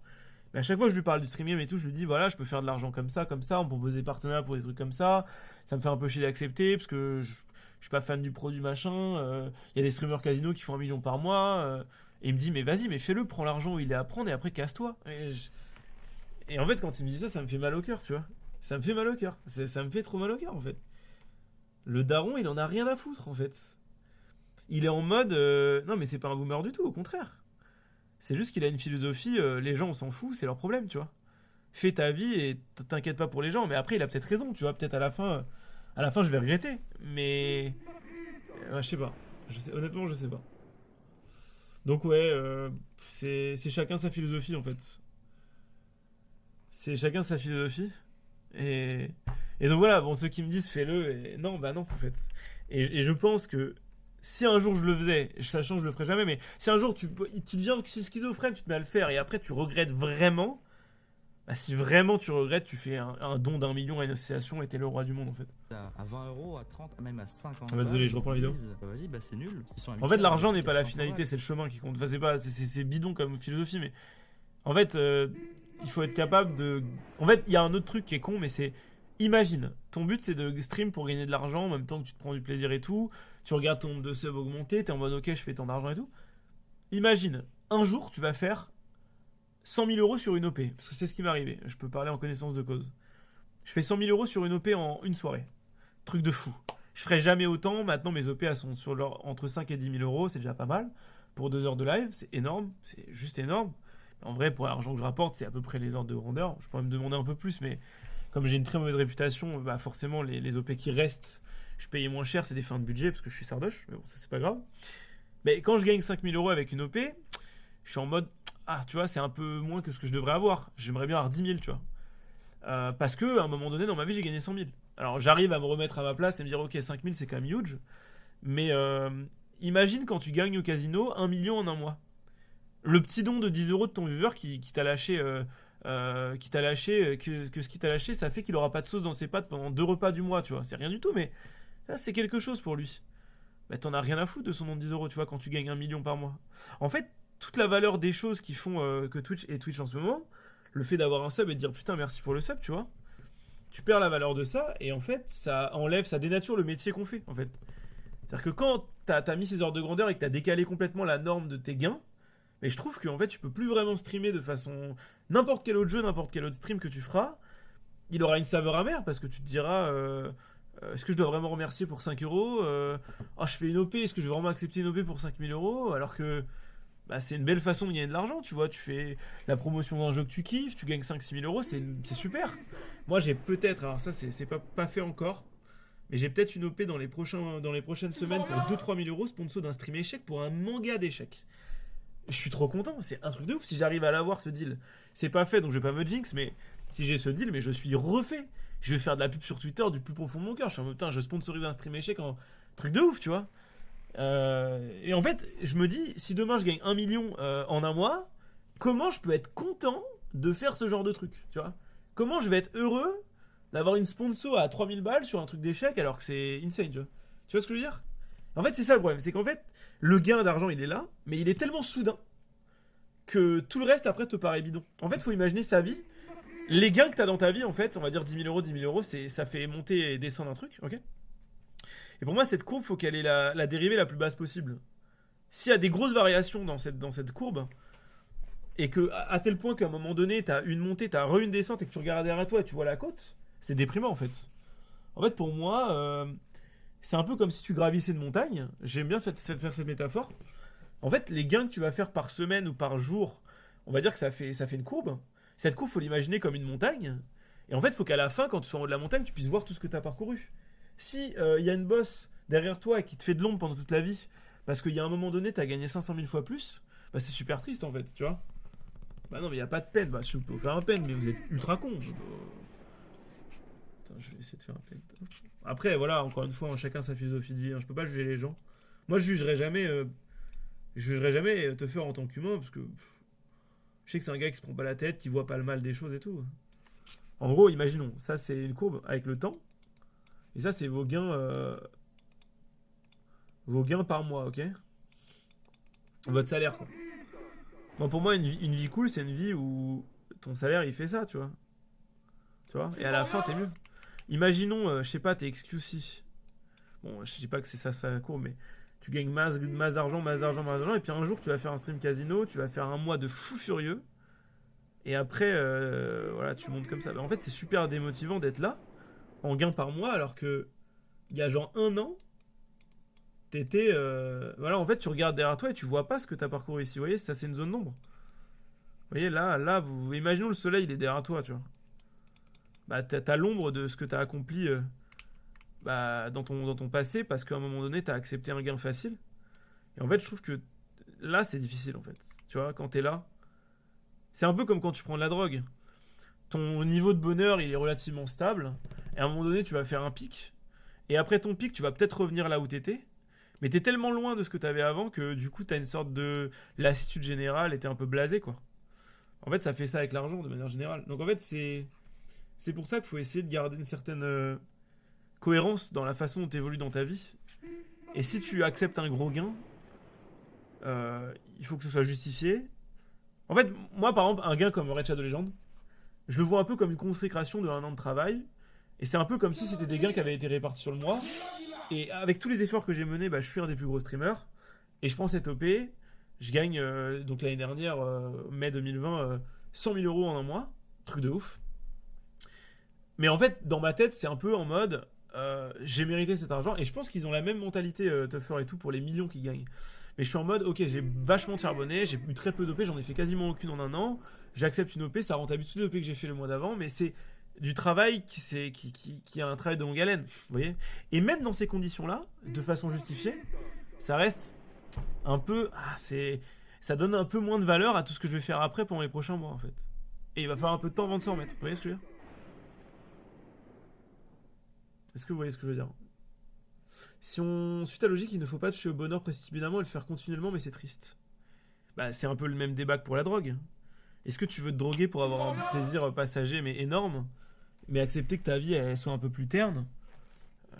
Mais à chaque fois que je lui parle du stream game et tout, je lui dis, voilà, je peux faire de l'argent comme ça, on me propose des partenariats pour des trucs comme ça. Ça me fait un peu chier d'accepter parce que je suis pas fan du produit machin, y a des streamers casino qui font 1 million par mois, et il me dit mais vas-y, mais fais-le, prends l'argent où il est à prendre et après casse-toi. Et en fait quand il me dit ça me fait mal au cœur, tu vois. Ça me fait mal au cœur, ça me fait trop mal au cœur en fait. Le daron il en a rien à foutre en fait. Il est en mode, non mais c'est pas un boomer du tout, au contraire. C'est juste qu'il a une philosophie, les gens on s'en fout, c'est leur problème, tu vois. Fais ta vie et t'inquiète pas pour les gens, mais après il a peut-être raison, tu vois, peut-être à la fin je vais regretter, mais je sais pas. Honnêtement, je sais pas. Donc ouais, c'est chacun sa philosophie en fait. C'est chacun sa philosophie. Et donc voilà, bon, ceux qui me disent fais-le, et non, bah non en fait. Et je pense que si un jour je le faisais, sachant que je le ferai jamais, mais si un jour tu deviens schizophrène, tu te mets à le faire et après tu regrettes vraiment. Bah, si vraiment tu regrettes, tu fais un don d'1 million à une association et t'es le roi du monde en fait. À 20 euros, à 30, même à 50. Ah bah, désolé, je reprends la vidéo. Vas-y, bah c'est nul. En fait, l'argent n'est pas la finalité, c'est le chemin qui compte. Enfin, c'est bidon comme philosophie, mais en fait, il faut être capable de. En fait, il y a un autre truc qui est con, mais c'est. Imagine, ton but c'est de stream pour gagner de l'argent en même temps que tu te prends du plaisir et tout. Tu regardes ton nombre de subs augmenter, t'es en mode ok, je fais tant d'argent et tout. Imagine, un jour tu vas faire 100 000 euros sur une OP, parce que c'est ce qui m'est arrivé, je peux parler en connaissance de cause. Je fais 100 000 euros sur une OP en une soirée. Truc de fou. Je ferai jamais autant, maintenant mes OP elles sont sur entre 5 et 10 000 euros, c'est déjà pas mal. Pour 2 heures de live, c'est énorme, c'est juste énorme. En vrai, pour l'argent que je rapporte, c'est à peu près les ordres de grandeur. Je pourrais me demander un peu plus, mais comme j'ai une très mauvaise réputation, bah forcément les OP qui restent, je paye moins cher, c'est des fins de budget, parce que je suis sardoche, mais bon, ça c'est pas grave. Mais quand je gagne 5 000 euros avec une OP, je suis en mode... Ah, tu vois, c'est un peu moins que ce que je devrais avoir. J'aimerais bien avoir 10 000, tu vois. Parce que à un moment donné, dans ma vie, j'ai gagné 100 000. Alors, j'arrive à me remettre à ma place et me dire, ok, 5 000, c'est quand même huge. Mais imagine quand tu gagnes au casino 1 million en un mois. Le petit don de 10 euros de ton viewer qui t'a lâché, que ce qui t'a lâché, ça fait qu'il aura pas de sauce dans ses pâtes pendant 2 repas du mois, tu vois. C'est rien du tout, mais là, c'est quelque chose pour lui. Bah, t'en as rien à foutre de son don de 10 euros, tu vois, quand tu gagnes 1 million par mois. En fait, toute la valeur des choses qui font que Twitch est Twitch en ce moment, le fait d'avoir un sub et de dire putain merci pour le sub, tu vois, tu perds la valeur de ça et en fait ça enlève, ça dénature le métier qu'on fait en fait. C'est-à-dire que quand t'as mis ces ordres de grandeur et que t'as décalé complètement la norme de tes gains, mais je trouve qu'en fait tu peux plus vraiment streamer de façon... N'importe quel autre jeu, n'importe quel autre stream que tu feras, il aura une saveur amère parce que tu te diras est-ce que je dois vraiment remercier pour 5 euros oh, je fais une OP, est-ce que je vais vraiment accepter une OP pour 5000 euros alors que bah, c'est une belle façon de gagner de l'argent, tu vois, tu fais la promotion d'un jeu que tu kiffes, tu gagnes 5-6 000 euros, c'est super. Moi j'ai peut-être, alors ça c'est pas fait encore, mais j'ai peut-être une OP dans les prochaines semaines pour 2-3 000 euros sponsor d'un stream échec pour un manga d'échecs. Je suis trop content, c'est un truc de ouf si j'arrive à l'avoir ce deal. C'est pas fait donc je vais pas me jinx, mais si j'ai ce deal, mais je suis refait. Je vais faire de la pub sur Twitter du plus profond de mon cœur. Je suis en mode, putain, je sponsorise un stream échec en truc de ouf, tu vois. Et en fait, je me dis, si demain je gagne 1 million en un mois, comment je peux être content de faire ce genre de truc, tu vois? Comment je vais être heureux d'avoir une sponsor à 3000 balles sur un truc d'échec alors que c'est insane, tu vois? Tu vois ce que je veux dire? En fait, c'est ça le problème, c'est qu'en fait, le gain d'argent, il est là, mais il est tellement soudain que tout le reste, après, te paraît bidon. En fait, il faut imaginer sa vie. Les gains que tu as dans ta vie, en fait, on va dire 10 000 euros, ça fait monter et descendre un truc, ok? Et pour moi, cette courbe, faut qu'elle ait la dérivée la plus basse possible. S'il y a des grosses variations dans cette courbe, et que à tel point qu'à un moment donné, tu as une montée, tu as une descente, et que tu regardes derrière toi et tu vois la côte, c'est déprimant, en fait. En fait, pour moi... c'est un peu comme si tu gravissais une montagne. J'aime bien faire cette métaphore. En fait, les gains que tu vas faire par semaine ou par jour, on va dire que ça fait une courbe. Cette courbe, il faut l'imaginer comme une montagne. Et en fait, il faut qu'à la fin, quand tu sois en haut de la montagne, tu puisses voir tout ce que tu as parcouru. Si y a une bosse derrière toi et qui te fait de l'ombre pendant toute la vie, parce qu'il y a un moment donné, tu as gagné 500 000 fois plus, bah c'est super triste en fait, tu vois. Bah non, mais il n'y a pas de peine. Bah je peux vous faire un peine, mais vous êtes ultra con. Je vais essayer de faire un pen. Après, voilà, encore une fois, chacun sa philosophie de vie. Hein. Je peux pas juger les gens. Moi, je jugerai jamais te faire en tant qu'humain parce que je sais que c'est un gars qui se prend pas la tête, qui voit pas le mal des choses et tout. En gros, imaginons, ça c'est une courbe avec le temps, et ça c'est vos gains par mois, ok? Votre salaire, quoi. Bon, pour moi, une vie cool, c'est une vie où ton salaire il fait ça, tu vois. Tu vois? Et à la fin, t'es mieux. Imaginons, je sais pas, t'es XQC. Bon, je sais pas que c'est ça courbe, mais tu gagnes masse d'argent, et puis un jour tu vas faire un stream casino, tu vas faire un mois de fou furieux, et après, voilà, tu montes comme ça. Mais en fait, c'est super démotivant d'être là, en gain par mois, alors que il y a genre 1 an, t'étais... voilà, en fait, tu regardes derrière toi et tu vois pas ce que t'as parcouru ici. Vous voyez, ça c'est une zone d'ombre. Vous voyez, là, vous imaginons le soleil, il est derrière toi, tu vois. Bah, t'as l'ombre de ce que t'as accompli dans ton passé parce qu'à un moment donné, t'as accepté un gain facile. Et en fait, je trouve que là, c'est difficile, en fait. Tu vois, quand t'es là, c'est un peu comme quand tu prends de la drogue. Ton niveau de bonheur, il est relativement stable. Et à un moment donné, tu vas faire un pic. Et après ton pic, tu vas peut-être revenir là où t'étais. Mais t'es tellement loin de ce que t'avais avant que du coup, t'as une sorte de lassitude générale et t'es un peu blasé, quoi. En fait, ça fait ça avec l'argent de manière générale. Donc en fait, c'est pour ça qu'il faut essayer de garder une certaine cohérence dans la façon dont tu évolues dans ta vie. Et si tu acceptes un gros gain, il faut que ce soit justifié. En fait, moi, par exemple, un gain comme Raid Shadow Legends, je le vois un peu comme une consécration de 1 an de travail. Et c'est un peu comme si c'était des gains qui avaient été répartis sur le mois. Et avec tous les efforts que j'ai menés, je suis un des plus gros streamers. Et je prends cette OP, je gagne, donc l'année dernière, mai 2020, 100 000 euros en un mois. Truc de ouf. Mais en fait, dans ma tête, c'est un peu en mode, j'ai mérité cet argent. Et je pense qu'ils ont la même mentalité, Tuffer et tout, pour les millions qu'ils gagnent. Mais je suis en mode, ok, j'ai vachement charbonné, j'ai eu très peu d'OP, j'en ai fait quasiment aucune en 1 an. J'accepte une OP, ça rentabilise toutes les OP que j'ai fait le mois d'avant, mais c'est du travail qui a un travail de longue haleine, vous voyez. Et même dans ces conditions-là, de façon justifiée, ça reste un peu... ça donne un peu moins de valeur à tout ce que je vais faire après pendant les prochains mois, en fait. Et il va falloir un peu de temps avant de s'en remettre, vous voyez ce que je veux dire? Est-ce que vous voyez ce que je veux dire? Si on suit ta logique, il ne faut pas toucher au bonheur précipitamment et le faire continuellement, mais c'est triste. C'est un peu le même débat que pour la drogue. Est-ce que tu veux te droguer pour avoir un plaisir passager mais énorme, mais accepter que ta vie elle soit un peu plus terne?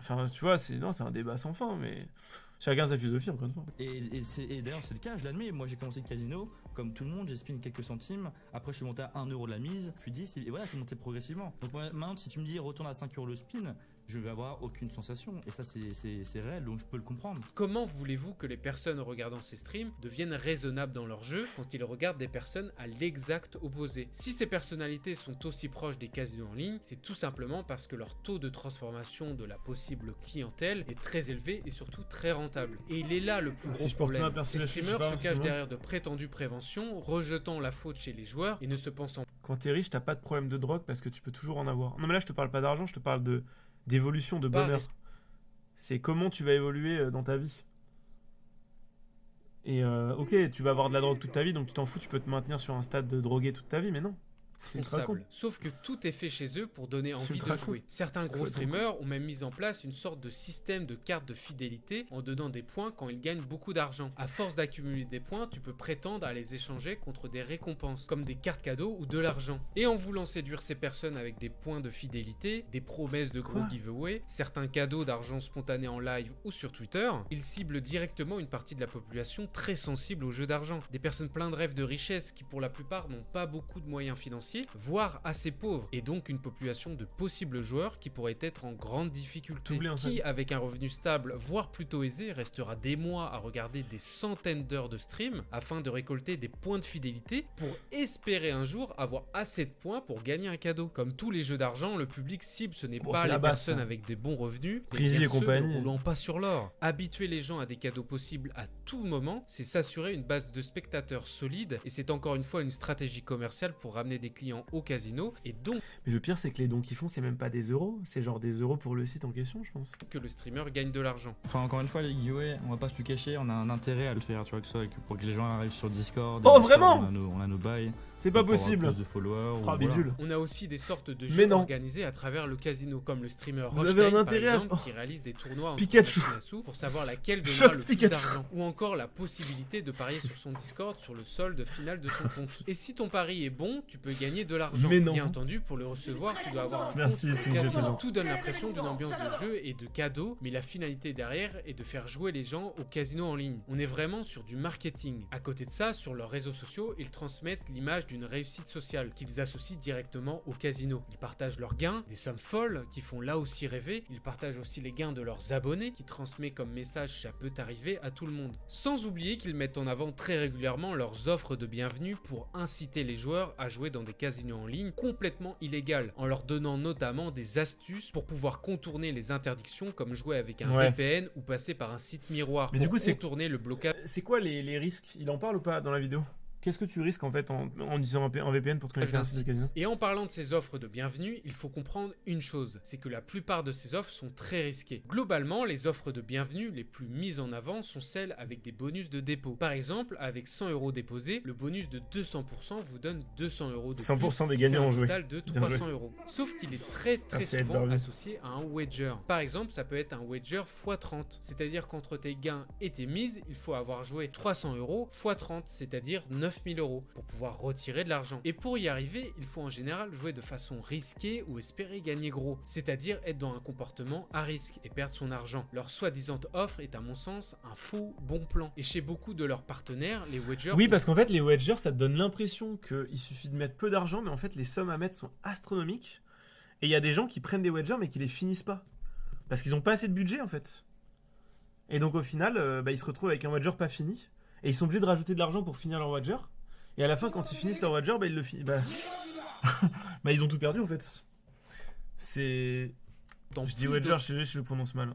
Enfin, tu vois, c'est un débat sans fin, mais chacun sa philosophie, encore une fois. Et d'ailleurs, c'est le cas, je l'admets. Moi, j'ai commencé le casino, comme tout le monde, j'ai spin quelques centimes. Après, je suis monté à 1 euro de la mise. Puis 10, et voilà, c'est monté progressivement. Donc, maintenant, si tu me dis retourne à 5 euros le spin, je vais avoir aucune sensation. Et ça, c'est réel, donc je peux le comprendre. Comment voulez-vous que les personnes regardant ces streams deviennent raisonnables dans leur jeu quand ils regardent des personnes à l'exact opposé? Si ces personnalités sont aussi proches des casinos en ligne, c'est tout simplement parce que leur taux de transformation de la possible clientèle est très élevé et surtout très rentable. Et il est là le plus Si gros je porte problème. pas un Ces personnage, je sais streamers pas, se cachent sinon. derrière de prétendues préventions, rejetant la faute chez les joueurs et ne se pensant Quand t'es riche, t'as pas de problème de drogue parce que tu peux toujours en avoir. Non, mais là, je te parle pas d'argent, je te parle d'évolution, de pas bonheur. C'est comment tu vas évoluer dans ta vie. Et ok, tu vas avoir de la drogue toute ta vie, donc tu t'en fous, tu peux te maintenir sur un stade de drogué toute ta vie, mais non. C'est ultra con. responsable. Sauf que tout est fait chez eux pour donner C'est envie ultra de jouer. con. Certains C'est gros complètement streamers ont même mis en place une sorte de système de cartes de fidélité en donnant des points quand ils gagnent beaucoup d'argent. À force d'accumuler des points, tu peux prétendre à les échanger contre des récompenses, comme des cartes cadeaux ou de l'argent. Et en voulant séduire ces personnes avec des points de fidélité, des promesses de gros Quoi giveaways, certains cadeaux d'argent spontané en live ou sur Twitter, ils ciblent directement une partie de la population très sensible aux jeux d'argent. Des personnes pleines de rêves de richesse qui pour la plupart n'ont pas beaucoup de moyens financiers, voire assez pauvres, et donc une population de possibles joueurs qui pourraient être en grande difficulté, T'oublies un qui seul. avec un revenu stable, voire plutôt aisé, restera des mois à regarder des centaines d'heures de stream afin de récolter des points de fidélité pour espérer un jour avoir assez de points pour gagner un cadeau. Comme tous les jeux d'argent, le public cible ce n'est Bon, pas c'est les la base, personnes ça. avec des bons revenus, mais Prisi bien et ceux compagnie. ne roulant pas sur l'or. Habituer les gens à des cadeaux possibles à tout moment, c'est s'assurer une base de spectateurs solide, et c'est encore une fois une stratégie commerciale pour ramener des clients au casino, et donc Mais le pire, c'est que les dons qu'ils font, c'est même pas des euros, c'est genre des euros pour le site en question, je pense. que le streamer gagne de l'argent. Enfin, encore une fois, les giveaways, on va pas se le cacher, on a un intérêt à le faire, tu vois, que ce soit pour que les gens arrivent sur Discord. Oh, Discord, vraiment on a nos bails. C'est pas pour avoir possible. plus de followers. Oh, ou voilà. bidule. On a aussi des sortes de Mais jeux non. organisés à travers le casino, comme le streamer Vous avez Rochtain, un intérêt à- par exemple, qui réalise des tournois entre Pikachu. machines à sous pour savoir laquelle donnera Shocked le plus Pikachu. d'argent, ou encore la possibilité de parier sur son Discord sur le solde final de son compte. Et si ton pari est bon, tu peux gagner de l'argent. Mais non. Bien entendu, pour le recevoir, tu dois avoir un Merci, compte c'est au une casino. gestion. Tout donne l'impression d'une ambiance de jeu et de cadeau, mais la finalité derrière est de faire jouer les gens au casino en ligne. On est vraiment sur du marketing. À côté de ça, sur leurs réseaux sociaux, ils transmettent l'image d'une réussite sociale qu'ils associent directement au casino. Ils partagent leurs gains, des sommes folles qui font là aussi rêver. Ils partagent aussi les gains de leurs abonnés qui transmettent comme message ça peut arriver à tout le monde. Sans oublier qu'ils mettent en avant très régulièrement leurs offres de bienvenue pour inciter les joueurs à jouer dans des casinos en ligne complètement illégales, en leur donnant notamment des astuces pour pouvoir contourner les interdictions comme jouer avec un Ouais. VPN ou passer par un site miroir Mais pour du coup, c'est- contourner le blocage C'est quoi les risques? Il en parle ou pas dans la vidéo? Qu'est-ce que tu risques en fait en utilisant un VPN pour te connecter à un site de casino? Et en parlant de ces offres de bienvenue, il faut comprendre une chose, c'est que la plupart de ces offres sont très risquées. Globalement, les offres de bienvenue les plus mises en avant sont celles avec des bonus de dépôt. Par exemple, avec 100 € déposés, le bonus de 200% vous donne 200 € de 100% plus, des ce qui fait gagnants un ont joué. total de Bien joué. 300 €. Sauf qu'il est très Merci, Ed souvent Barbu. associé à un wager. Par exemple, ça peut être un wager x30, c'est-à-dire qu'entre tes gains et tes mises, il faut avoir joué 300 € x 30, c'est-à-dire 9000 € pour pouvoir retirer de l'argent. Et pour y arriver, il faut en général jouer de façon risquée ou espérer gagner gros, c'est-à-dire être dans un comportement à risque et perdre son argent. Leur soi-disant offre est à mon sens un faux bon plan. Et chez beaucoup de leurs partenaires, les wagers Oui, ont parce qu'en fait, les wagers, ça te donne l'impression qu'il suffit de mettre peu d'argent, mais en fait, les sommes à mettre sont astronomiques. Et il y a des gens qui prennent des wagers, mais qui les finissent pas. Parce qu'ils ont pas assez de budget, en fait. Et donc, au final, ils se retrouvent avec un wager pas fini. Et ils sont obligés de rajouter de l'argent pour finir leur wager. Et à la fin, quand ils finissent leur wager, ils le finissent. Ils ont tout perdu, en fait. C'est. dans Je dis plus wager, je le prononce mal. de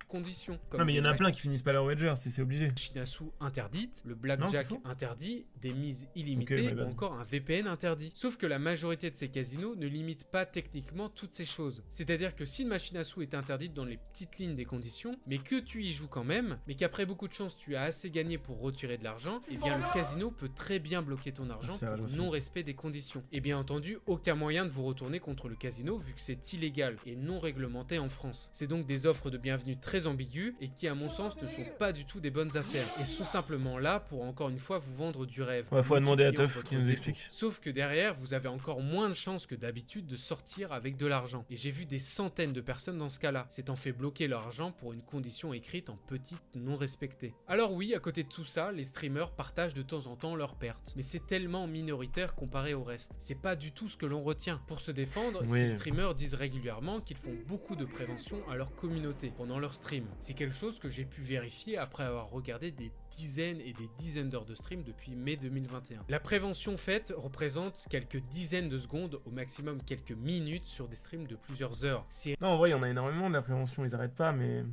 conditions. Comme Non, mais il y en a les plein qui finissent pas leur wager, c'est obligé. machines à sous interdite, le Non, blackjack c'est faux. interdit, des mises illimitées my ou bad. encore un VPN interdit. Sauf que la majorité de ces casinos ne limitent pas techniquement toutes ces choses. C'est-à-dire que si une machine à sous est interdite dans les petites lignes des conditions, mais que tu y joues quand même, mais qu'après beaucoup de chance tu as assez gagné pour retirer de l'argent, eh bien le casino peut très bien bloquer ton argent C'est vrai, pour je sais. non-respect des conditions. Et bien entendu, aucun moyen de vous retourner contre le casino vu que c'est illégal et non réglementé en France. C'est donc des offres de bienvenue très très ambigus et qui à mon sens ne sont pas du tout des bonnes affaires et sont simplement là pour encore une fois vous vendre du rêve. Ouais, faut demander à multipliant Teuf votre qui nous dépôt. explique. Sauf que derrière, vous avez encore moins de chances que d'habitude de sortir avec de l'argent. Et j'ai vu des centaines de personnes dans ce cas-là, s'étant fait bloquer leur argent pour une condition écrite en petite non respectée. Alors oui, à côté de tout ça, les streamers partagent de temps en temps leurs pertes. Mais c'est tellement minoritaire comparé au reste. C'est pas du tout ce que l'on retient. Pour se défendre, Oui. ces streamers disent régulièrement qu'ils font beaucoup de prévention à leur communauté pendant leur stream. C'est quelque chose que j'ai pu vérifier après avoir regardé des dizaines et des dizaines d'heures de stream depuis mai 2021. La prévention faite représente quelques dizaines de secondes, au maximum quelques minutes sur des streams de plusieurs heures. C'est Non, en vrai, il y en a énormément de la prévention, ils arrêtent pas, mais.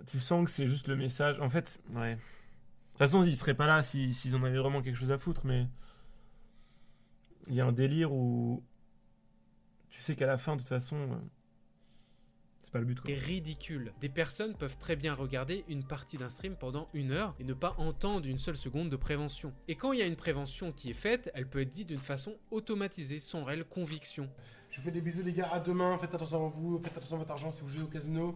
Tu sens que c'est juste le message. En fait, ouais. De toute façon, ils seraient pas là s'ils en avaient vraiment quelque chose à foutre, mais. Il y a un délire où. Tu sais qu'à la fin, de toute façon. C'est pas le but, quoi. ridicule. Des personnes peuvent très bien regarder une partie d'un stream pendant 1 heure et ne pas entendre une seule seconde de prévention. Et quand il y a une prévention qui est faite, elle peut être dite d'une façon automatisée, sans réelle conviction. Je vous fais des bisous les gars, à demain, faites attention à vous, faites attention à votre argent si vous jouez au casino.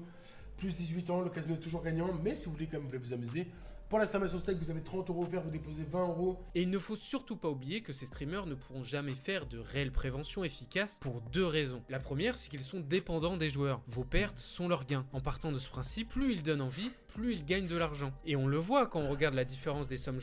Plus 18 ans, le casino est toujours gagnant, mais si vous voulez quand même vous amuser, pour la sommation steak, vous avez 30 € offerts, vous déposez 20 €. Et il ne faut surtout pas oublier que ces streamers ne pourront jamais faire de réelle prévention efficace pour 2 raisons. La première, c'est qu'ils sont dépendants des joueurs. Vos pertes sont leurs gains. En partant de ce principe, plus ils donnent envie, plus ils gagnent de l'argent. Et on le voit quand on regarde la différence des sommes